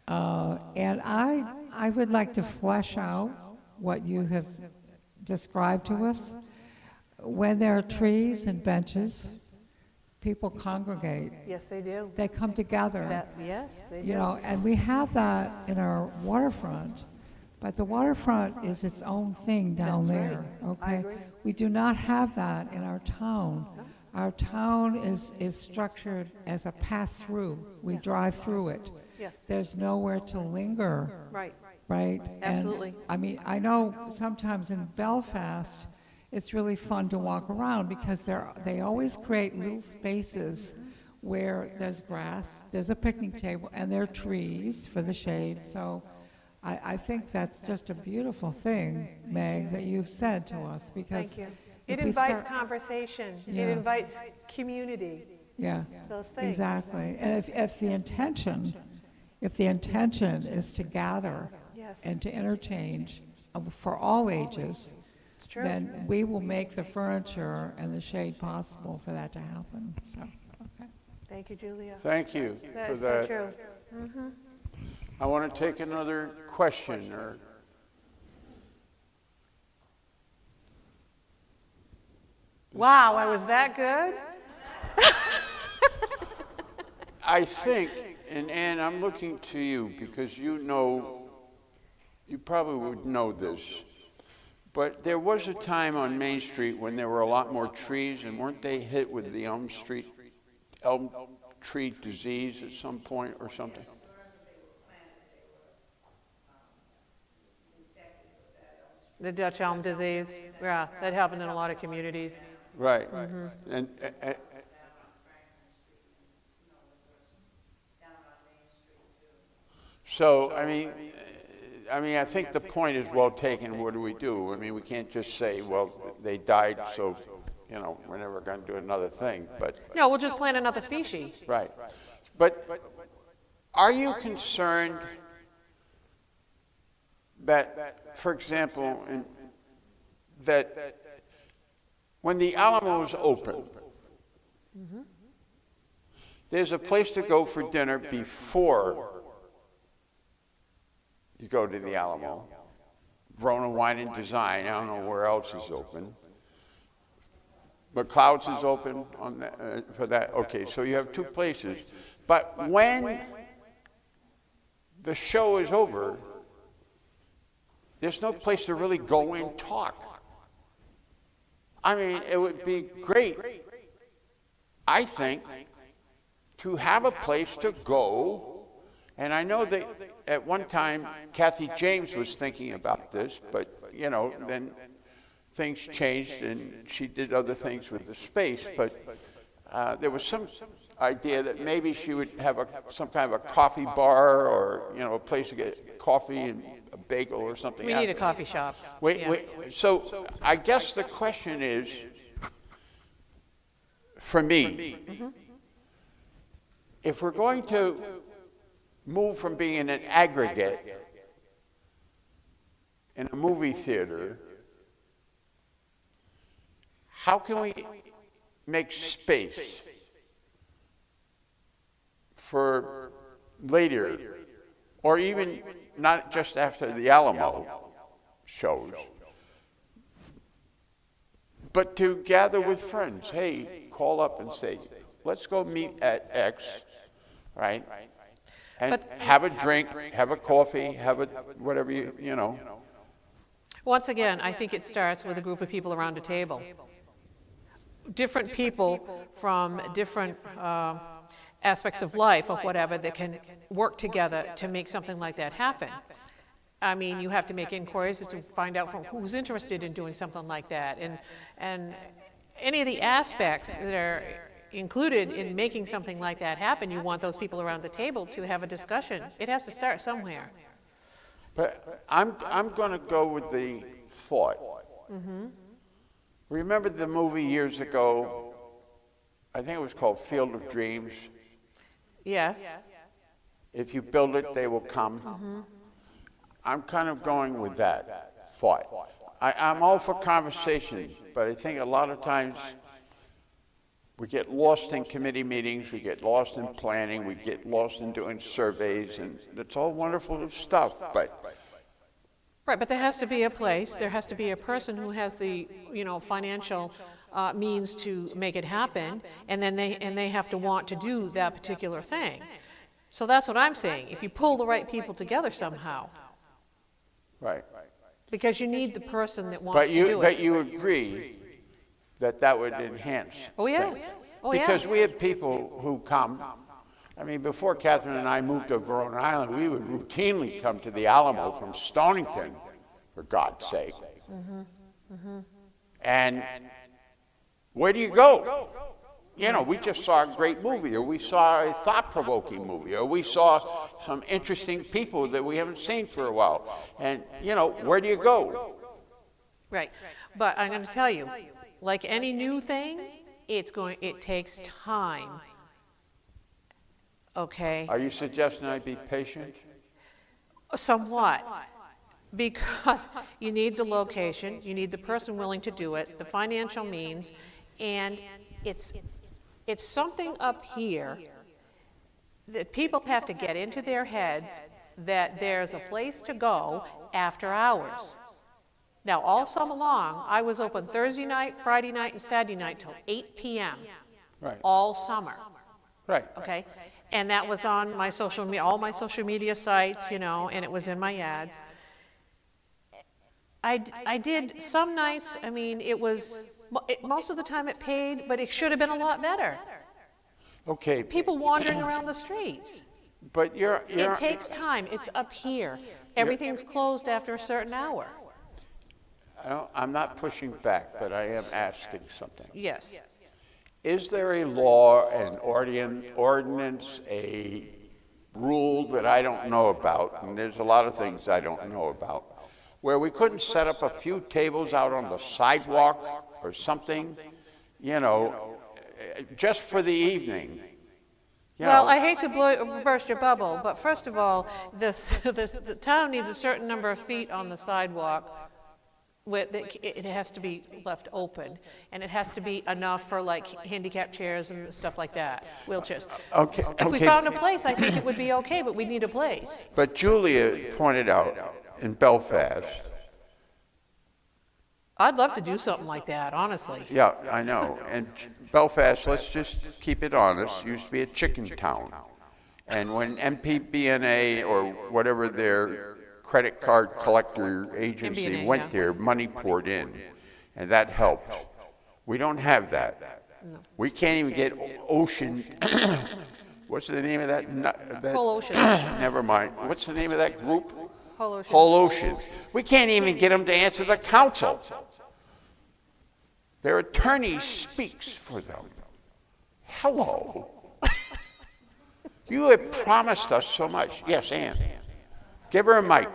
And I would like to flesh out what you have described to us. When there are trees and benches, people congregate. Yes, they do. They come together. Yes, they do. You know, and we have that in our waterfront, but the waterfront is its own thing down That's there, right. I okay? agree. We do not have that in our town. Our town is structured as a pass-through. We Yes. drive through it. Yes, There's nowhere to linger, right. right? Absolutely. And, I mean, I know sometimes in Belfast, it's really fun to walk around because they always create little spaces where there's grass, there's a picnic table, and there are trees for the shade. So I think that's just a beautiful thing, Meg, that you've said to us, because Thank you. if It we invites start- conversation. Yeah. It invites community, yeah, those things. exactly. And if the intention is to gather Yes, and to interchange for all ages, it's true. then we will make the furniture and the shade possible for that to happen, so, okay. Thank you, Julia. Thank you That for is so that. true. I want to take another question, or Wow, I was that good? I think, and Ann, I'm looking to you because you probably would know this, but there was a time on Main Street when there were a lot more trees, and weren't they hit with the Elm Tree disease at some point or something? The Dutch Elm Disease. Yeah, that happened in a lot of communities. Right. And so, I mean, I think the point is well taken. What do we do? I mean, we can't just say, well, they died, so, we're never going to do another thing. But No, we'll just plant another species. right. But are you concerned that, for example, that when the Alamo is open, there's a place to go for dinner before you go to the Alamo. Verona Wine and Design, I don't know where else is open. McLeod's is open on that, for that. Okay, so you have two places. But when the show is over, there's no place to really go and talk. I mean, it would be great, I think, to have a place to go. And I know that at one time, Kathy James was thinking about this, but, then things changed and she did other things with the space. But there was some idea that maybe she would have some kind of a coffee bar or, a place to get coffee and a bagel or something. We need a coffee shop. Wait, Yeah. so I guess the question is, for me, if we're going to move from being an aggregate in a movie theater, how can we make space for later, or even not just after the Alamo shows, but to gather with friends? Hey, call up and say, let's go meet at X, right? And have a drink, have a coffee, have a whatever you know. Once again, I think it starts with a group of people around a table. Different people from different aspects of life or whatever that can work together to make something like that happen. I mean, you have to make inquiries to find out from who's interested in doing something like that. And any of the aspects that are included in making something like that happen, you want those people around the table to have a discussion. It has to start somewhere. But I'm going to go with the thought. Remember the movie years ago, I think it was called Field of Dreams? Yes. If you build it, they will come. I'm kind of going with that thought. I'm all for conversation, but I think a lot of times we get lost in committee meetings, we get lost in planning, we get lost in doing surveys, and it's all wonderful stuff, but Right, but there has to be a place, there has to be a person who has the, financial means to make it happen, and then they have to want to do that particular thing. So that's what I'm saying, if you pull the right people together somehow, right. because you need the person that wants But to do it. but you agree that would enhance Oh, yes. Oh, because yes. we have people who come. I mean, before Catherine and I moved to Rhode Island, we would routinely come to the Alamo from Stonington, for God's sake. And where do you go? We just saw a great movie, or we saw a thought-provoking movie, or we saw some interesting people that we haven't seen for a while. And, where do you go? Right, but I'm going to tell you, like any new thing, it takes time. Okay? Are you suggesting I be patient? Somewhat, because you need the location, you need the person willing to do it, the financial means, and it's something up here that people have to get into their heads that there's a place to go after hours. Now, all summer long, I was open Thursday night, Friday night, and Saturday night till 8 p.m. Right. all summer. Right. Okay? And that was on my all my social media sites, and it was in my ads. I did some nights, most of the time it paid, but it should have been a lot better. Okay. People wandering around the streets. But It takes time. It's up here. Everything's closed after a certain hour. I'm not pushing back, but I am asking something. Yes. Is there a law, an ordinance, a rule that I don't know about, and there's a lot of things I don't know about, where we couldn't set up a few tables out on the sidewalk or something, just for the evening? Well, I hate to burst your bubble, but first of all, the town needs a certain number of feet on the sidewalk. It has to be left open, and it has to be enough for like handicap chairs and stuff like that, wheelchairs. Okay. If we found a place, I think it would be okay, but we need a place. But Julia pointed out in Belfast. I'd love to do something like that, honestly. Yeah, I know. And Belfast, let's just keep it honest, used to be a chicken town. And when MPBNA or whatever their credit card collector agency MBNA, went yeah. there, money poured in, and that helped. We don't have that. No. We can't even get Ocean. What's the name of that? Whole Ocean. Never mind. What's the name of that group? Whole Ocean. Whole Ocean. We can't even get them to answer the council. Their attorney speaks for them. Hello. You have promised us so much. Yes, Ann. Give her a mic.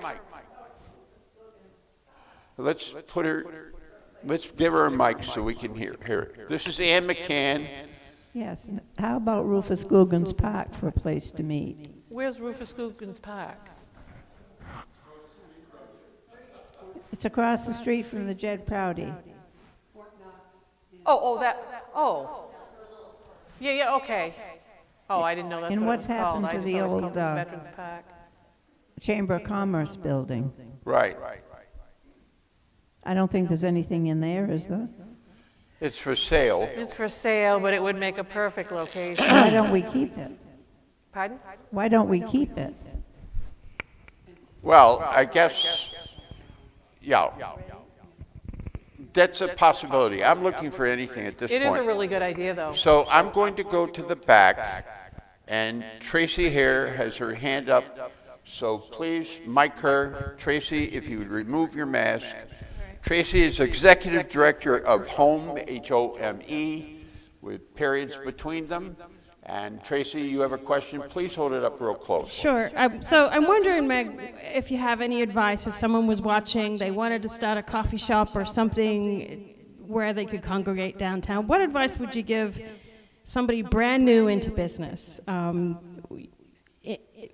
Let's give her a mic so we can hear her. This is Ann McCann. Yes, and how about Rufus Guggen's Park for a place to meet? Where's Rufus Guggen's Park? It's across the street from the Jed Prouty. Yeah, okay. Oh, I didn't know that's And what it what's was called. happened I to just the thought it was old, called the Veterans Park. Chamber of Commerce building. Right. I don't think there's anything in there, is there? It's for sale. It's for sale, but it would make a perfect location. Why don't we keep it? Pardon? Why don't we keep it? Well, I guess, yeah. That's a possibility. I'm looking for anything at this point. It is a really good idea, though. So I'm going to go to the back, and Tracy here has her hand up. So please mic her. Tracy, if you would remove your mask. Tracy is Executive Director of HOME, H-O-M-E, with periods between them. And Tracy, you have a question? Please hold it up real close. Sure. So I'm wondering, Meg, if you have any advice if someone was watching, they wanted to start a coffee shop or something where they could congregate downtown. What advice would you give somebody brand new into business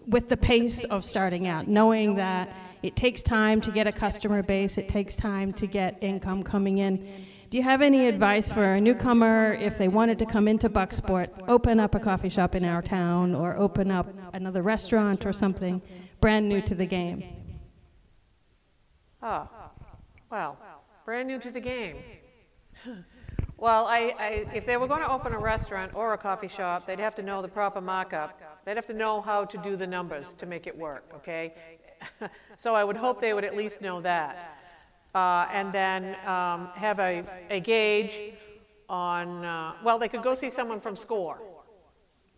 with the pace of starting out, knowing that it takes time to get a customer base, it takes time to get income coming in? Do you have any advice for a newcomer if they wanted to come into Bucksport, open up a coffee shop in our town, or open up another restaurant or something, brand new to the game? Oh, well, brand new to the game. Well, if they were going to open a restaurant or a coffee shop, they'd have to know the proper markup. They'd have to know how to do the numbers to make it work, okay? So I would hope they would at least know that. And then have a gauge on, well, they could go see someone from SCORE,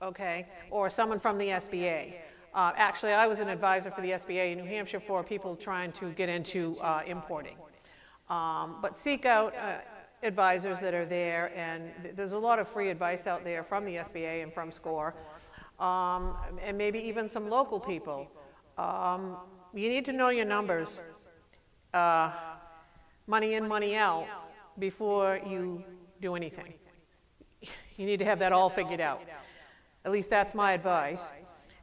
okay, or someone from the SBA. Actually, I was an advisor for the SBA in New Hampshire for people trying to get into importing. But seek out advisors that are there, and there's a lot of free advice out there from the SBA and from SCORE, and maybe even some local people. You need to know your numbers. Money in, money out, before you do anything. You need to have that all figured out. At least that's my advice.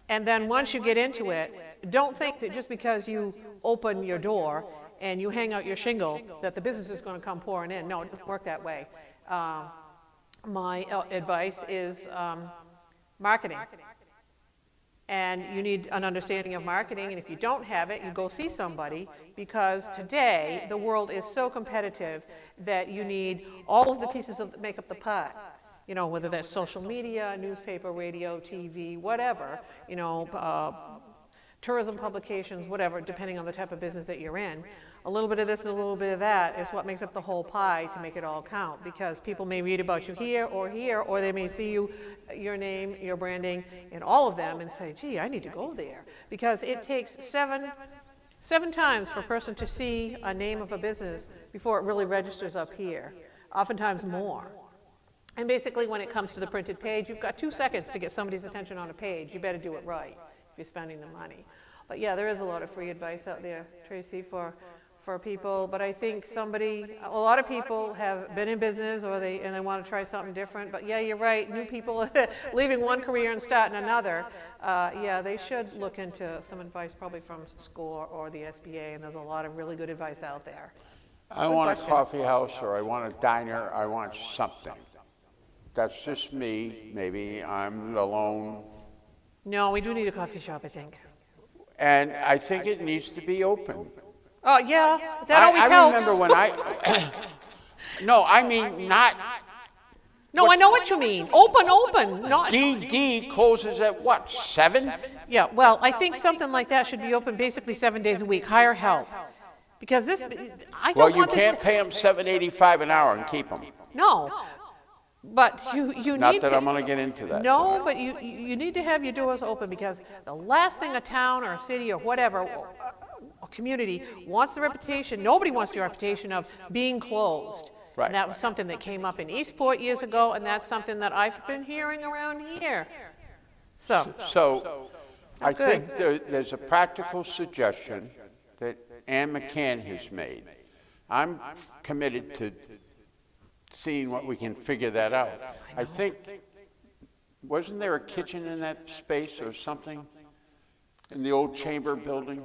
And then once you get into it, don't think that just because you open your door and you hang out your shingle that the business is going to come pouring in. No, it doesn't work that way. My advice is marketing. And you need an understanding of marketing, and if you don't have it, you go see somebody, because today the world is so competitive that you need all of the pieces that make up the pie. You know, whether that's social media, newspaper, radio, TV, whatever, you know, tourism publications, whatever, depending on the type of business that you're in. A little bit of this and a little bit of that is what makes up the whole pie to make it all count, because people may read about you here, or they may see you, your name, your branding in all of them and say, gee, I need to go there. Because it takes seven times for a person to see a name of a business before it really registers up here, oftentimes more. And basically when it comes to the printed page, you've got 2 seconds to get somebody's attention on a page. You better do it right if you're spending the money. But yeah, there is a lot of free advice out there, Tracy, for people. But I think a lot of people have been in business and they want to try something different. But yeah, you're right, new people leaving one career and starting another, yeah, they should look into some advice probably from SCORE or the SBA, and there's a lot of really good advice out there. I want a coffee house, or I want a diner, I want something. That's just me, maybe I'm alone. No, we do need a coffee shop, I think. And I think it needs to be open. Oh, yeah, that always helps. I remember when no, I mean not. No, I know what you mean. Open, not. DD closes at what, 7? Yeah, well, I think something like that should be open basically 7 days a week. Hire help. Because this, I don't want this. Well, you can't pay them $7.85 an hour and keep them. No. But you need to. Not that I'm going to get into that. No, but you need to have your doors open, because the last thing a town or a city or whatever, or a community wants the reputation, nobody wants the reputation of being closed. Right. And that was something that came up in Eastport years ago, and that's something that I've been hearing around here. So I think there's a practical suggestion that Ann McCann has made. I'm committed to seeing what we can figure that out. I think, wasn't there a kitchen in that space or something in the old chamber building?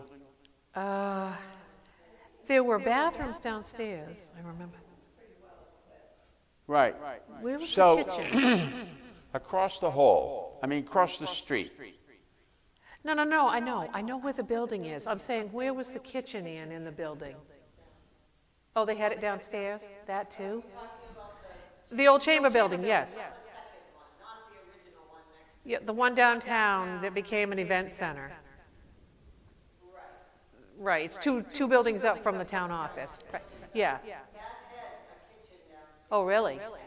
There were bathrooms downstairs, I remember. Right. Where was the kitchen? Across the hall, across the street. No, I know where the building is. I'm saying, where was the kitchen in the building? Oh, they had it downstairs? That too? The old chamber building, yes. Yeah, the one downtown that became an event center. Right, it's two buildings up from the town office. Right. Yeah. Oh, really? I don't know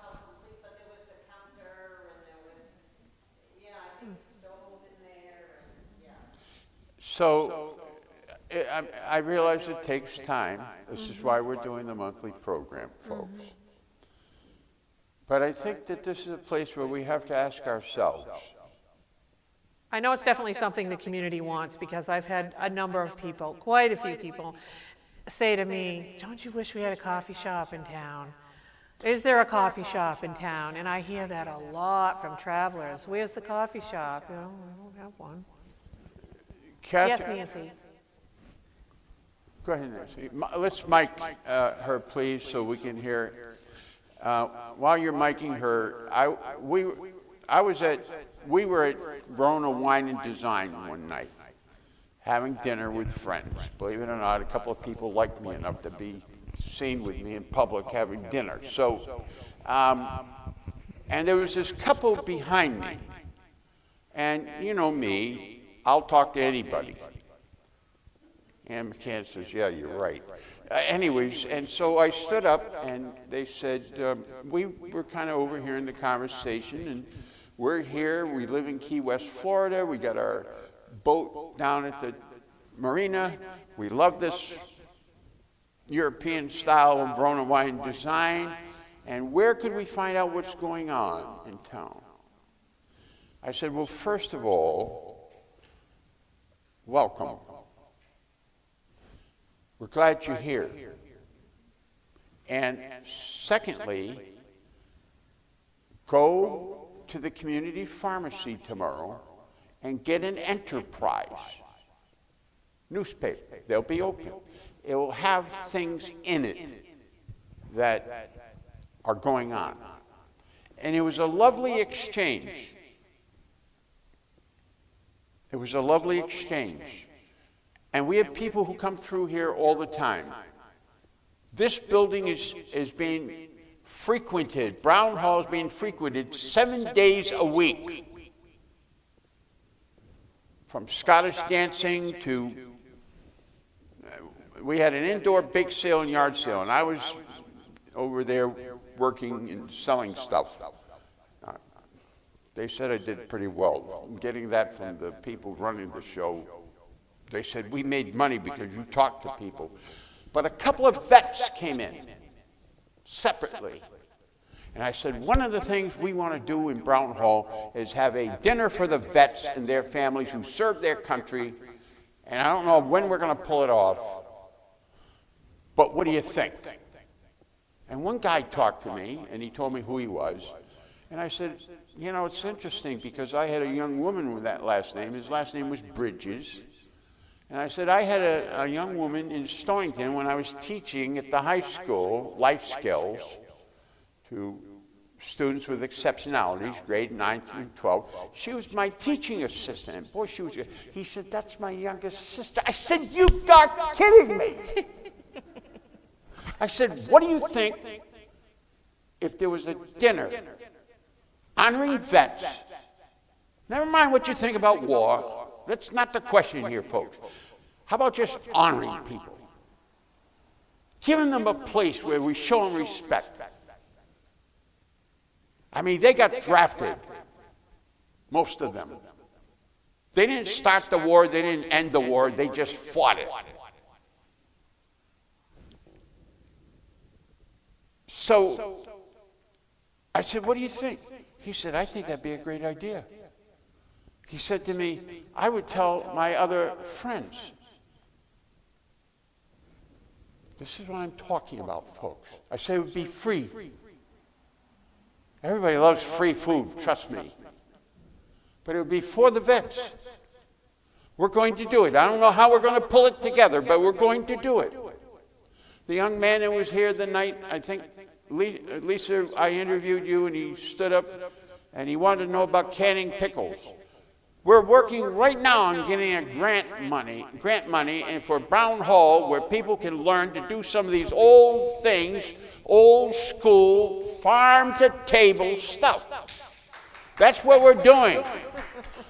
how complete, but there was a counter and there was, I think a stove in there, and So I realize it takes time. This is why we're doing the monthly program, folks. But I think that this is a place where we have to ask ourselves, I know it's definitely something the community wants, because I've had a number of people, quite a few people, say to me, don't you wish we had a coffee shop in town? Is there a coffee shop in town? And I hear that a lot from travelers. Where's the coffee shop? You know, I don't have one. Yes, Catherine, Nancy? go ahead, Nancy. Let's mic her, please, so we can hear. While you're miking her, we were at Verona Wine and Design one night, having dinner with friends. Believe it or not, a couple of people liked me enough to be seen with me in public having dinner. So, and there was this couple behind me, and you know me, I'll talk to anybody. And McCann says, yeah, you're right. Anyways, and so I stood up, and they said, we were kind of overhearing the conversation, and we're here, we live in Key West, Florida, we got our boat down at the marina, we love this European style of Verona wine design, and where could we find out what's going on in town? I said, well, first of all, welcome. We're glad you're here. And secondly, go to the community pharmacy tomorrow and get an Enterprise newspaper. They'll be open. It will have things in it that are going on. And it was a lovely exchange. It was a lovely exchange. And we have people who come through here all the time. This building is being frequented, Brown Hall is being frequented 7 days a week. From Scottish dancing to, we had an indoor bake sale and yard sale, and I was over there working and selling stuff. They said I did pretty well. I'm getting that from the people running the show. They said, we made money because you talked to people. But a couple of vets came in separately. And I said, one of the things we want to do in Brown Hall is have a dinner for the vets and their families who served their country. And I don't know when we're going to pull it off, but what do you think? And one guy talked to me, and he told me who he was. And I said, you know, it's interesting because I had a young woman with that last name. His last name was Bridges. And I said, I had a young woman in Stonington when I was teaching at the high school, life skills, to students with exceptionalities, grade 9 through 12. She was my teaching assistant. And boy, she was good. He said, that's my youngest sister. I said, you are kidding me. I said, what do you think if there was a dinner honoring vets? Never mind what you think about war. That's not the question here, folks. How about just honoring people? Giving them a place where we show them respect. I mean, they got drafted, most of them. They didn't start the war, they didn't end the war, they just fought it. So I said, what do you think? He said, I think that'd be a great idea. He said to me, I would tell my other friends. This is what I'm talking about, folks. I said it would be free. Everybody loves free food, trust me. But it would be for the vets. We're going to do it. I don't know how we're going to pull it together, but we're going to do it. The young man that was here the night, I think, Lisa, I interviewed you, and he stood up, and he wanted to know about canning pickles. We're working right now on getting a grant money and for Brown Hall where people can learn to do some of these old things, old school, farm to table stuff. That's what we're doing.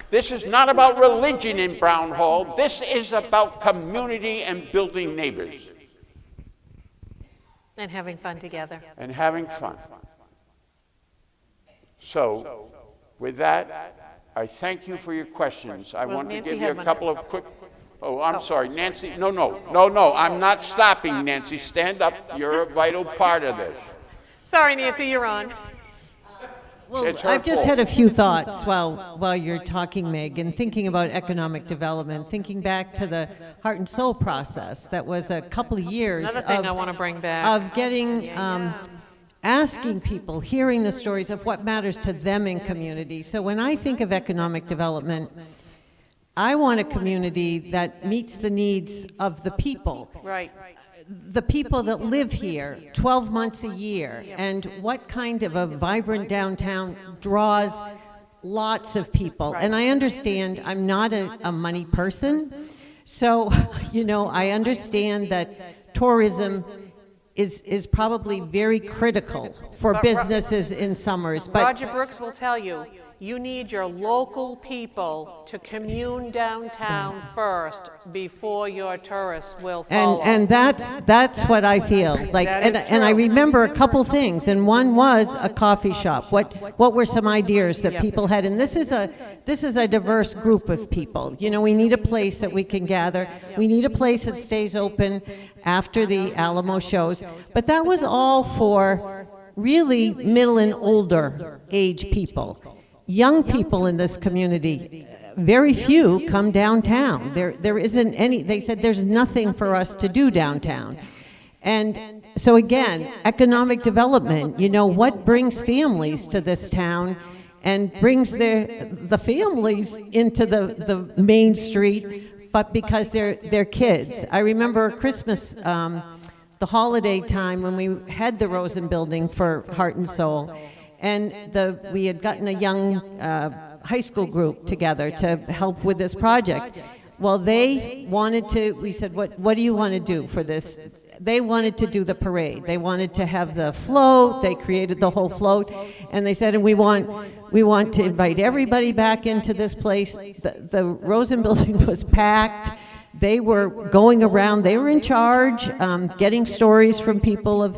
This is not about religion in Brown Hall. This is about community and building neighbors. And having fun together. And having fun. So, with that, I thank you for your questions. I want to give you a couple of quick... Oh, I'm sorry, Nancy. No, I'm not stopping, Nancy. Stand up. You're a vital part of this. Sorry, Nancy, you're on. Well, It's her I've just fault. had a few thoughts while you're talking, Meg, and thinking about economic development, thinking back to the heart and soul process that was a couple of years Another thing I want to bring back. of getting, asking people, hearing the stories of what matters to them in community. So when I think of economic development, I want a community that meets the needs of the people. Right. The people that live here 12 months a year, and what kind of a vibrant downtown draws lots of people. And I understand I'm not a money person, so, I understand that tourism is probably very critical for businesses in summers. But Roger Brooks will tell you, you need your local people to commune downtown first before your tourists will follow. And that's what I feel like, That and, is and I true. remember a couple things, and one was a coffee shop. What were some ideas that people had? And this is a diverse group of people. We need a place that we can gather. We need a place that stays open after the Alamo shows. But that was all for really middle and older age people. Young people in this community, very few come downtown. There isn't any, they said there's nothing for us to do downtown. And so again, economic development, what brings families to this town and brings the families into the main street, but because they're kids. I remember Christmas, the holiday time when we had the Rosen Building for Heart and Soul. And we had gotten a young high school group together to help with this project. Well, they wanted to, we said, what do you want to do for this? They wanted to do the parade. They wanted to have the float. They created the whole float. And they said, and we want to invite everybody back into this place. The Rosen Building was packed. They were going around. They were in charge, getting stories from people of...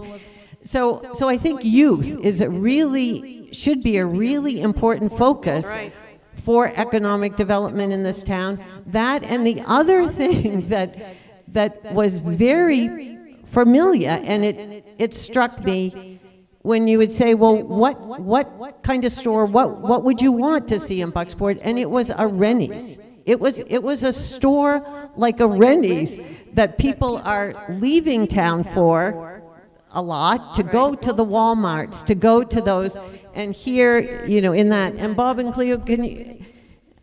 So I think youth should be a really important focus for economic development in this town. That, and the other thing that was very familiar, and it struck me when you would say, well, what kind of store, what would you want to see in Bucksport? And it was a Rennie's. It was a store like a Rennie's that people are leaving town for a lot, to go to the Walmarts, to go to those, and here, in that. And Bob and Cleo,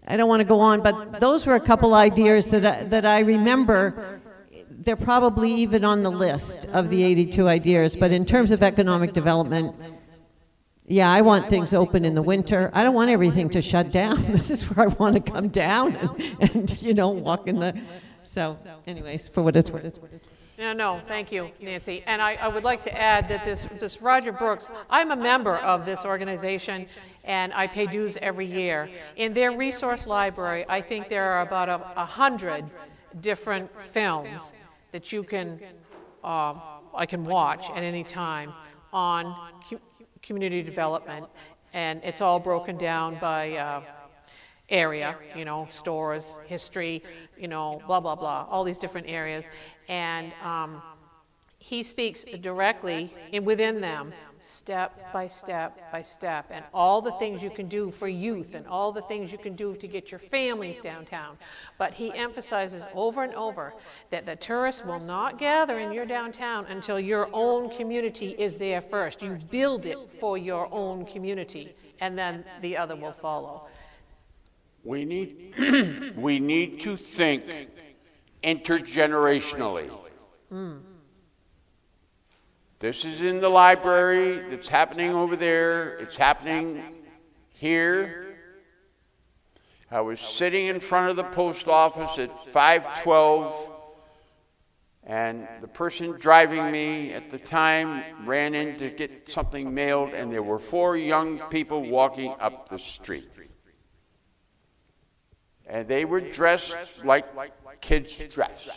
I don't want to go on, but those were a couple ideas that I remember. They're probably even on the list of the 82 ideas, but in terms of economic development, yeah, I want things open in the winter. I don't want everything to shut down. This is where I want to come down and walk in the... So, anyways, for what it's worth. No, thank you, Nancy. And I would like to add that this Roger Brooks, I'm a member of this organization, and I pay dues every year. In their resource library, I think there are about 100 different films that you can, I can watch at any time on community development, and it's all broken down by area, stores, history, blah, blah, blah, all these different areas. And he speaks directly within them, step by step by step, and all the things you can do for youth and all the things you can do to get your families downtown. But he emphasizes over and over that the tourists will not gather in your downtown until your own community is there first. You build it for your own community, and then the other will follow. We need to think intergenerationally. This is in the library, it's happening over there, it's happening here. I was sitting in front of the post office at 5:12, and the person driving me at the time ran in to get something mailed, and there were 4 young people walking up the street. And they were dressed like kids dress.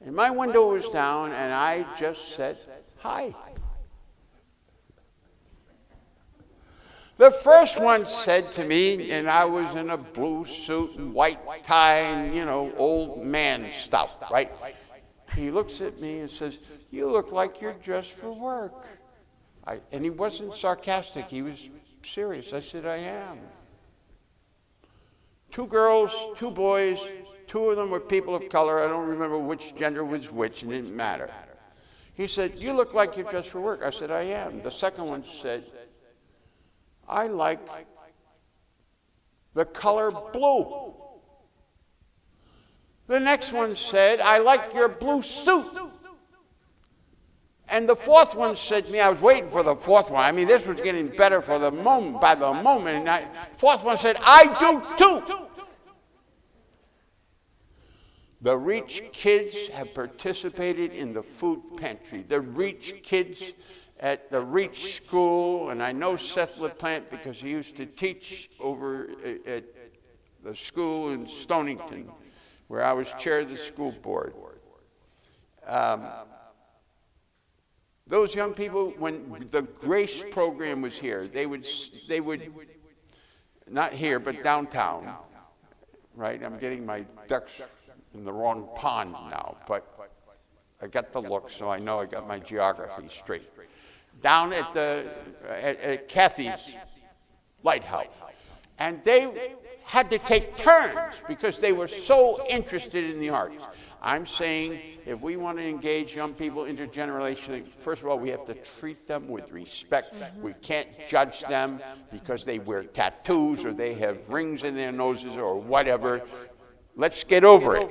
And my window was down, and I just said, hi. The first one said to me, and I was in a blue suit and white tie and, old man stuff, right? He looks at me and says, you look like you're dressed for work. And he wasn't sarcastic, he was serious. I said, I am. 2 girls, 2 boys, 2 of them were people of color. I don't remember which gender was which, it didn't matter. He said, you look like you're dressed for work. I said, I am. The second one said, I like the color blue. The next one said, I like your blue suit. And the fourth one said to me, I was waiting for the fourth one. I mean, this was getting better for the moment, by the moment. And fourth one said, I do too. The Reach kids have participated in the food pantry. The Reach kids at the Reach school, and I know Seth LaPlante because he used to teach over at the school in Stonington, where I was chair of the school board. Those young people, when the Grace program was here, they would, not here, but downtown, right? I'm getting my ducks in the wrong pond now, but I got the look, so I know I got my geography straight. Down at Kathy's lighthouse. And they had to take turns because they were so interested in the arts. I'm saying if we want to engage young people intergenerationally, first of all, we have to treat them with respect. We can't judge them because they wear tattoos or they have rings in their noses or whatever. Let's get over it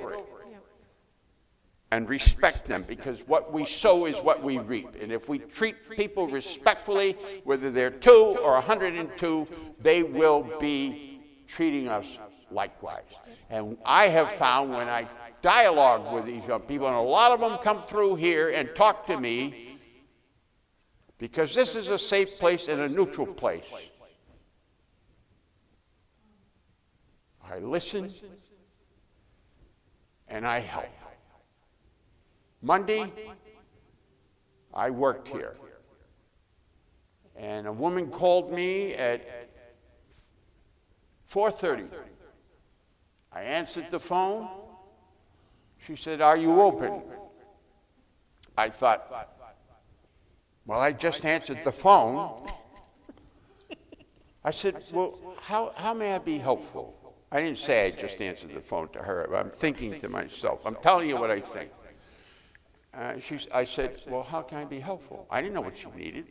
and respect them, because what we sow is what we reap. And if we treat people respectfully, whether they're 2 or 102, they will be treating us likewise. And I have found when I dialogue with these young people, and a lot of them come through here and talk to me, because this is a safe place and a neutral place. I listen and I help. Monday, I worked here. And a woman called me at 4:30. I answered the phone. She said, are you open? I thought, well, I just answered the phone. I said, well, how may I be helpful? I didn't say I just answered the phone to her. I'm thinking to myself. I'm telling you what I think. I said, well, how can I be helpful? I didn't know what she needed.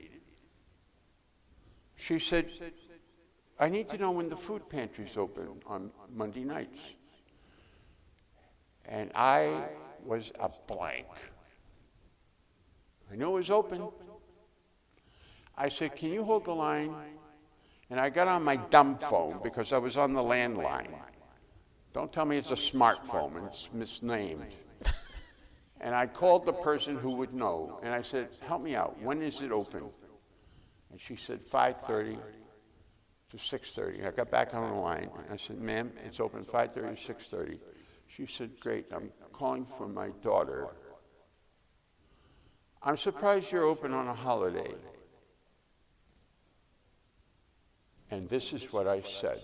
She said, I need to know when the food pantry's open on Monday nights. And I was a blank. I knew it was open. I said, can you hold the line? And I got on my dumb phone because I was on the landline. Don't tell me it's a smartphone and it's misnamed. And I called the person who would know, and I said, help me out, when is it open? And she said 5:30 to 6:30. I got back on the line, and I said, ma'am, it's open 5:30 to 6:30. She said, great, I'm calling for my daughter. I'm surprised you're open on a holiday. And this is what I said.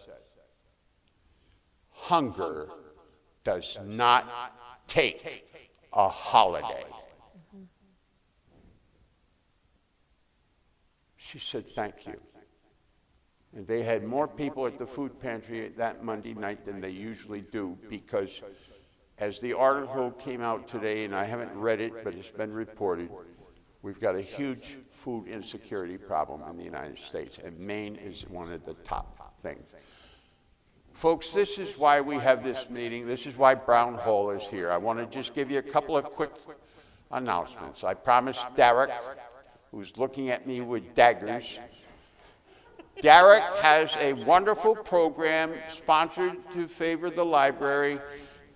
Hunger does not take a holiday. She said, thank you. And they had more people at the food pantry that Monday night than they usually do, because as the article came out today, and I haven't read it, but it's been reported, we've got a huge food insecurity problem in the United States, and Maine is one of the top things. Folks, this is why we have this meeting. This is why Brown Hall is here. I want to just give you a couple of quick announcements. I promised Derek, who's looking at me with daggers. Derek has a wonderful program sponsored to favor the library.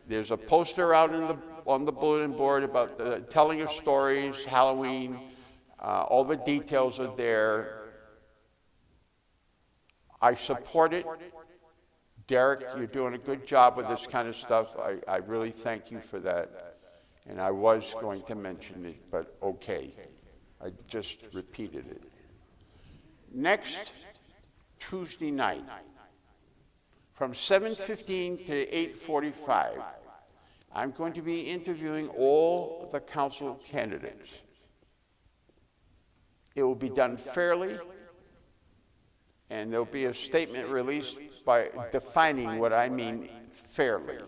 There's a poster out on the bulletin board about the telling of stories, Halloween. All the details are there. I support it. Derek, you're doing a good job with this kind of stuff. I really thank you for that. And I was going to mention it, but okay. I just repeated it. Next Tuesday night, from 7:15 to 8:45, I'm going to be interviewing all the council candidates. It will be done fairly, and there'll be a statement released by defining what I mean fairly.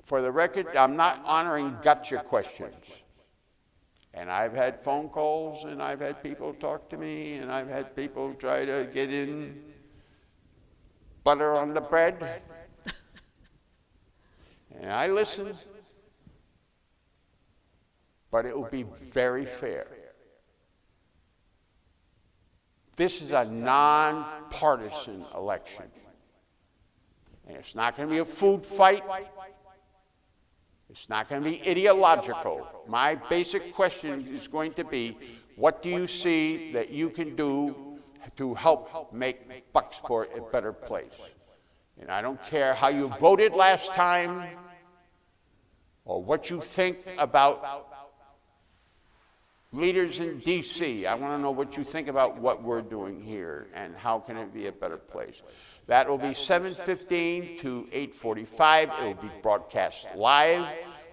For the record, I'm not honoring gotcha questions. And I've had phone calls, and I've had people talk to me, and I've had people try to get in butter on the bread. And I listen. But it will be very fair. This is a nonpartisan election. And it's not going to be a food fight. It's not going to be ideological. My basic question is going to be, what do you see that you can do to help make Bucksport a better place? And I don't care how you voted last time or what you think about leaders in D.C. I want to know what you think about what we're doing here and how can it be a better place. That will be 7:15 to 8:45. It will be broadcast live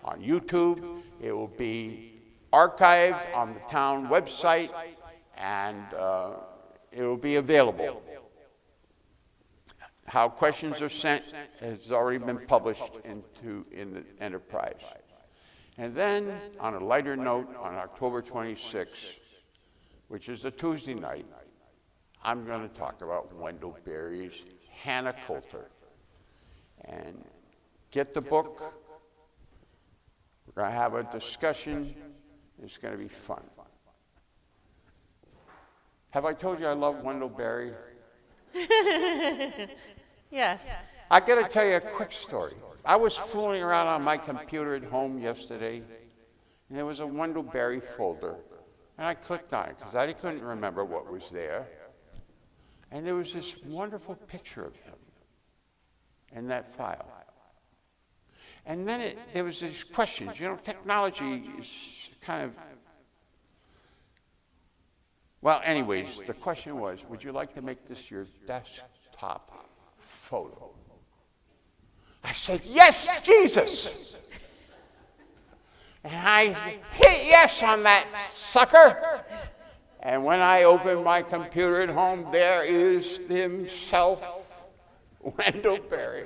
on YouTube. It will be archived on the town website, and it will be available. How questions are sent has already been published in the Enterprise. And then, on a lighter note, on October 26th, which is a Tuesday night, I'm going to talk about Wendell Berry's Hannah Coulter. And get the book. We're going to have a discussion. It's going to be fun. Have I told you I love Wendell Berry? Yes. I got to tell you a quick story. I was fooling around on my computer at home yesterday, and there was a Wendell Berry folder. And I clicked on it because I couldn't remember what was there. And there was this wonderful picture of him in that file. And then there was these questions. You know, technology is kind of... Well, anyways, the question was, would you like to make this your desktop photo? I said, yes, Jesus! And I hit yes on that sucker. And when I opened my computer at home, there is himself, Wendell Berry.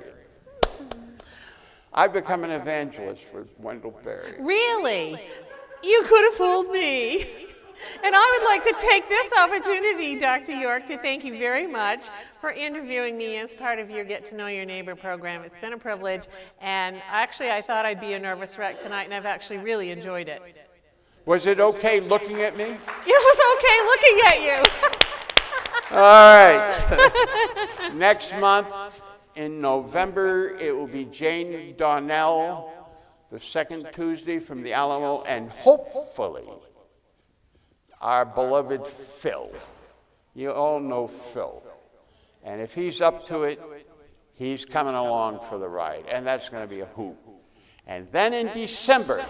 I've become an evangelist for Wendell Berry. Really? You could have fooled me. And I would like to take this opportunity, Dr. York, to thank you very much for interviewing me as part of your Get to Know Your Neighbor program. It's been a privilege, and actually I thought I'd be a nervous wreck tonight, and I've actually really enjoyed it. Was it okay looking at me? It was okay looking at you. All right. Next month in November, it will be Jane Donnell, the second Tuesday from the Alamo, and hopefully our beloved Phil. You all know Phil. And if he's up to it, he's coming along for the ride. And that's going to be a hoot. And then in December,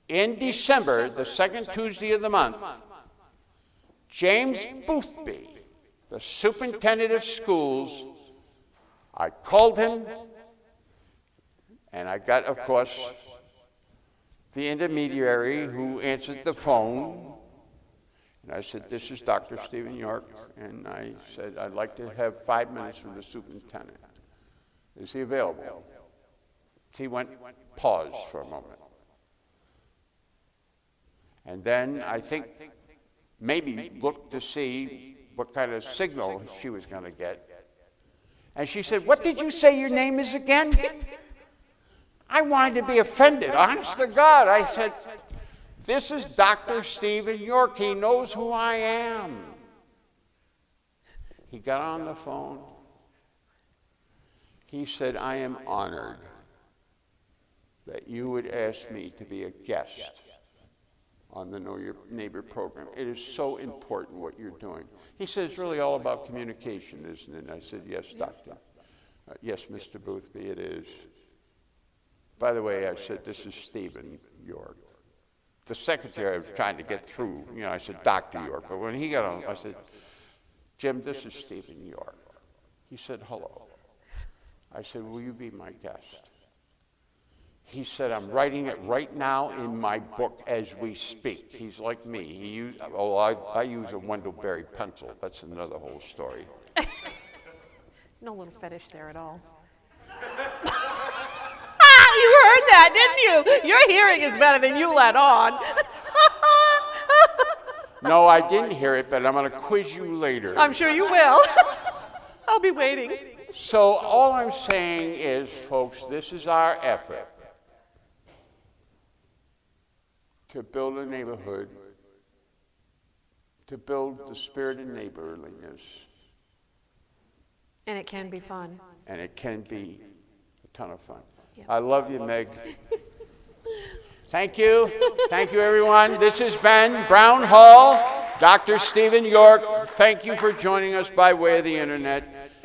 the second Tuesday of the month, James Boothby, the superintendent of schools, I called him, and I got, of course, the intermediary who answered the phone. And I said, this is Dr. Stephen York. And I said, I'd like to have 5 minutes with the superintendent. Is he available? He went, paused for a moment. And then I think maybe looked to see what kind of signal she was going to get. And she said, what did you say your name is again? I wanted to be offended, honest to God. I said, this is Dr. Stephen York. He knows who I am. He got on the phone. He said, I am honored that you would ask me to be a guest on the Know Your Neighbor program. It is so important what you're doing. He said, it's really all about communication, isn't it? And I said, yes, doctor. Yes, Mr. Boothby, it is. By the way, I said, this is Stephen York. The secretary was trying to get through. You know, I said, Dr. York. But when he got on, I said, Jim, this is Stephen York. He said, hello. I said, will you be my guest? He said, I'm writing it right now in my book as we speak. He's like me. I use a Wendell-Berry pencil. That's another whole story. No little fetish there at all. You heard that, didn't you? Your hearing is better than you let on. No, I didn't hear it, but I'm going to quiz you later. I'm sure you will. I'll be waiting. So all I'm saying is, folks, this is our effort to build a neighborhood, to build the spirit of neighborliness. And it can be fun. And it can be a ton of fun. Yeah. I love you, Meg. Thank you. Thank you, everyone. This has been Brown Hall, Dr. Stephen York. Thank you for joining us by way of the internet.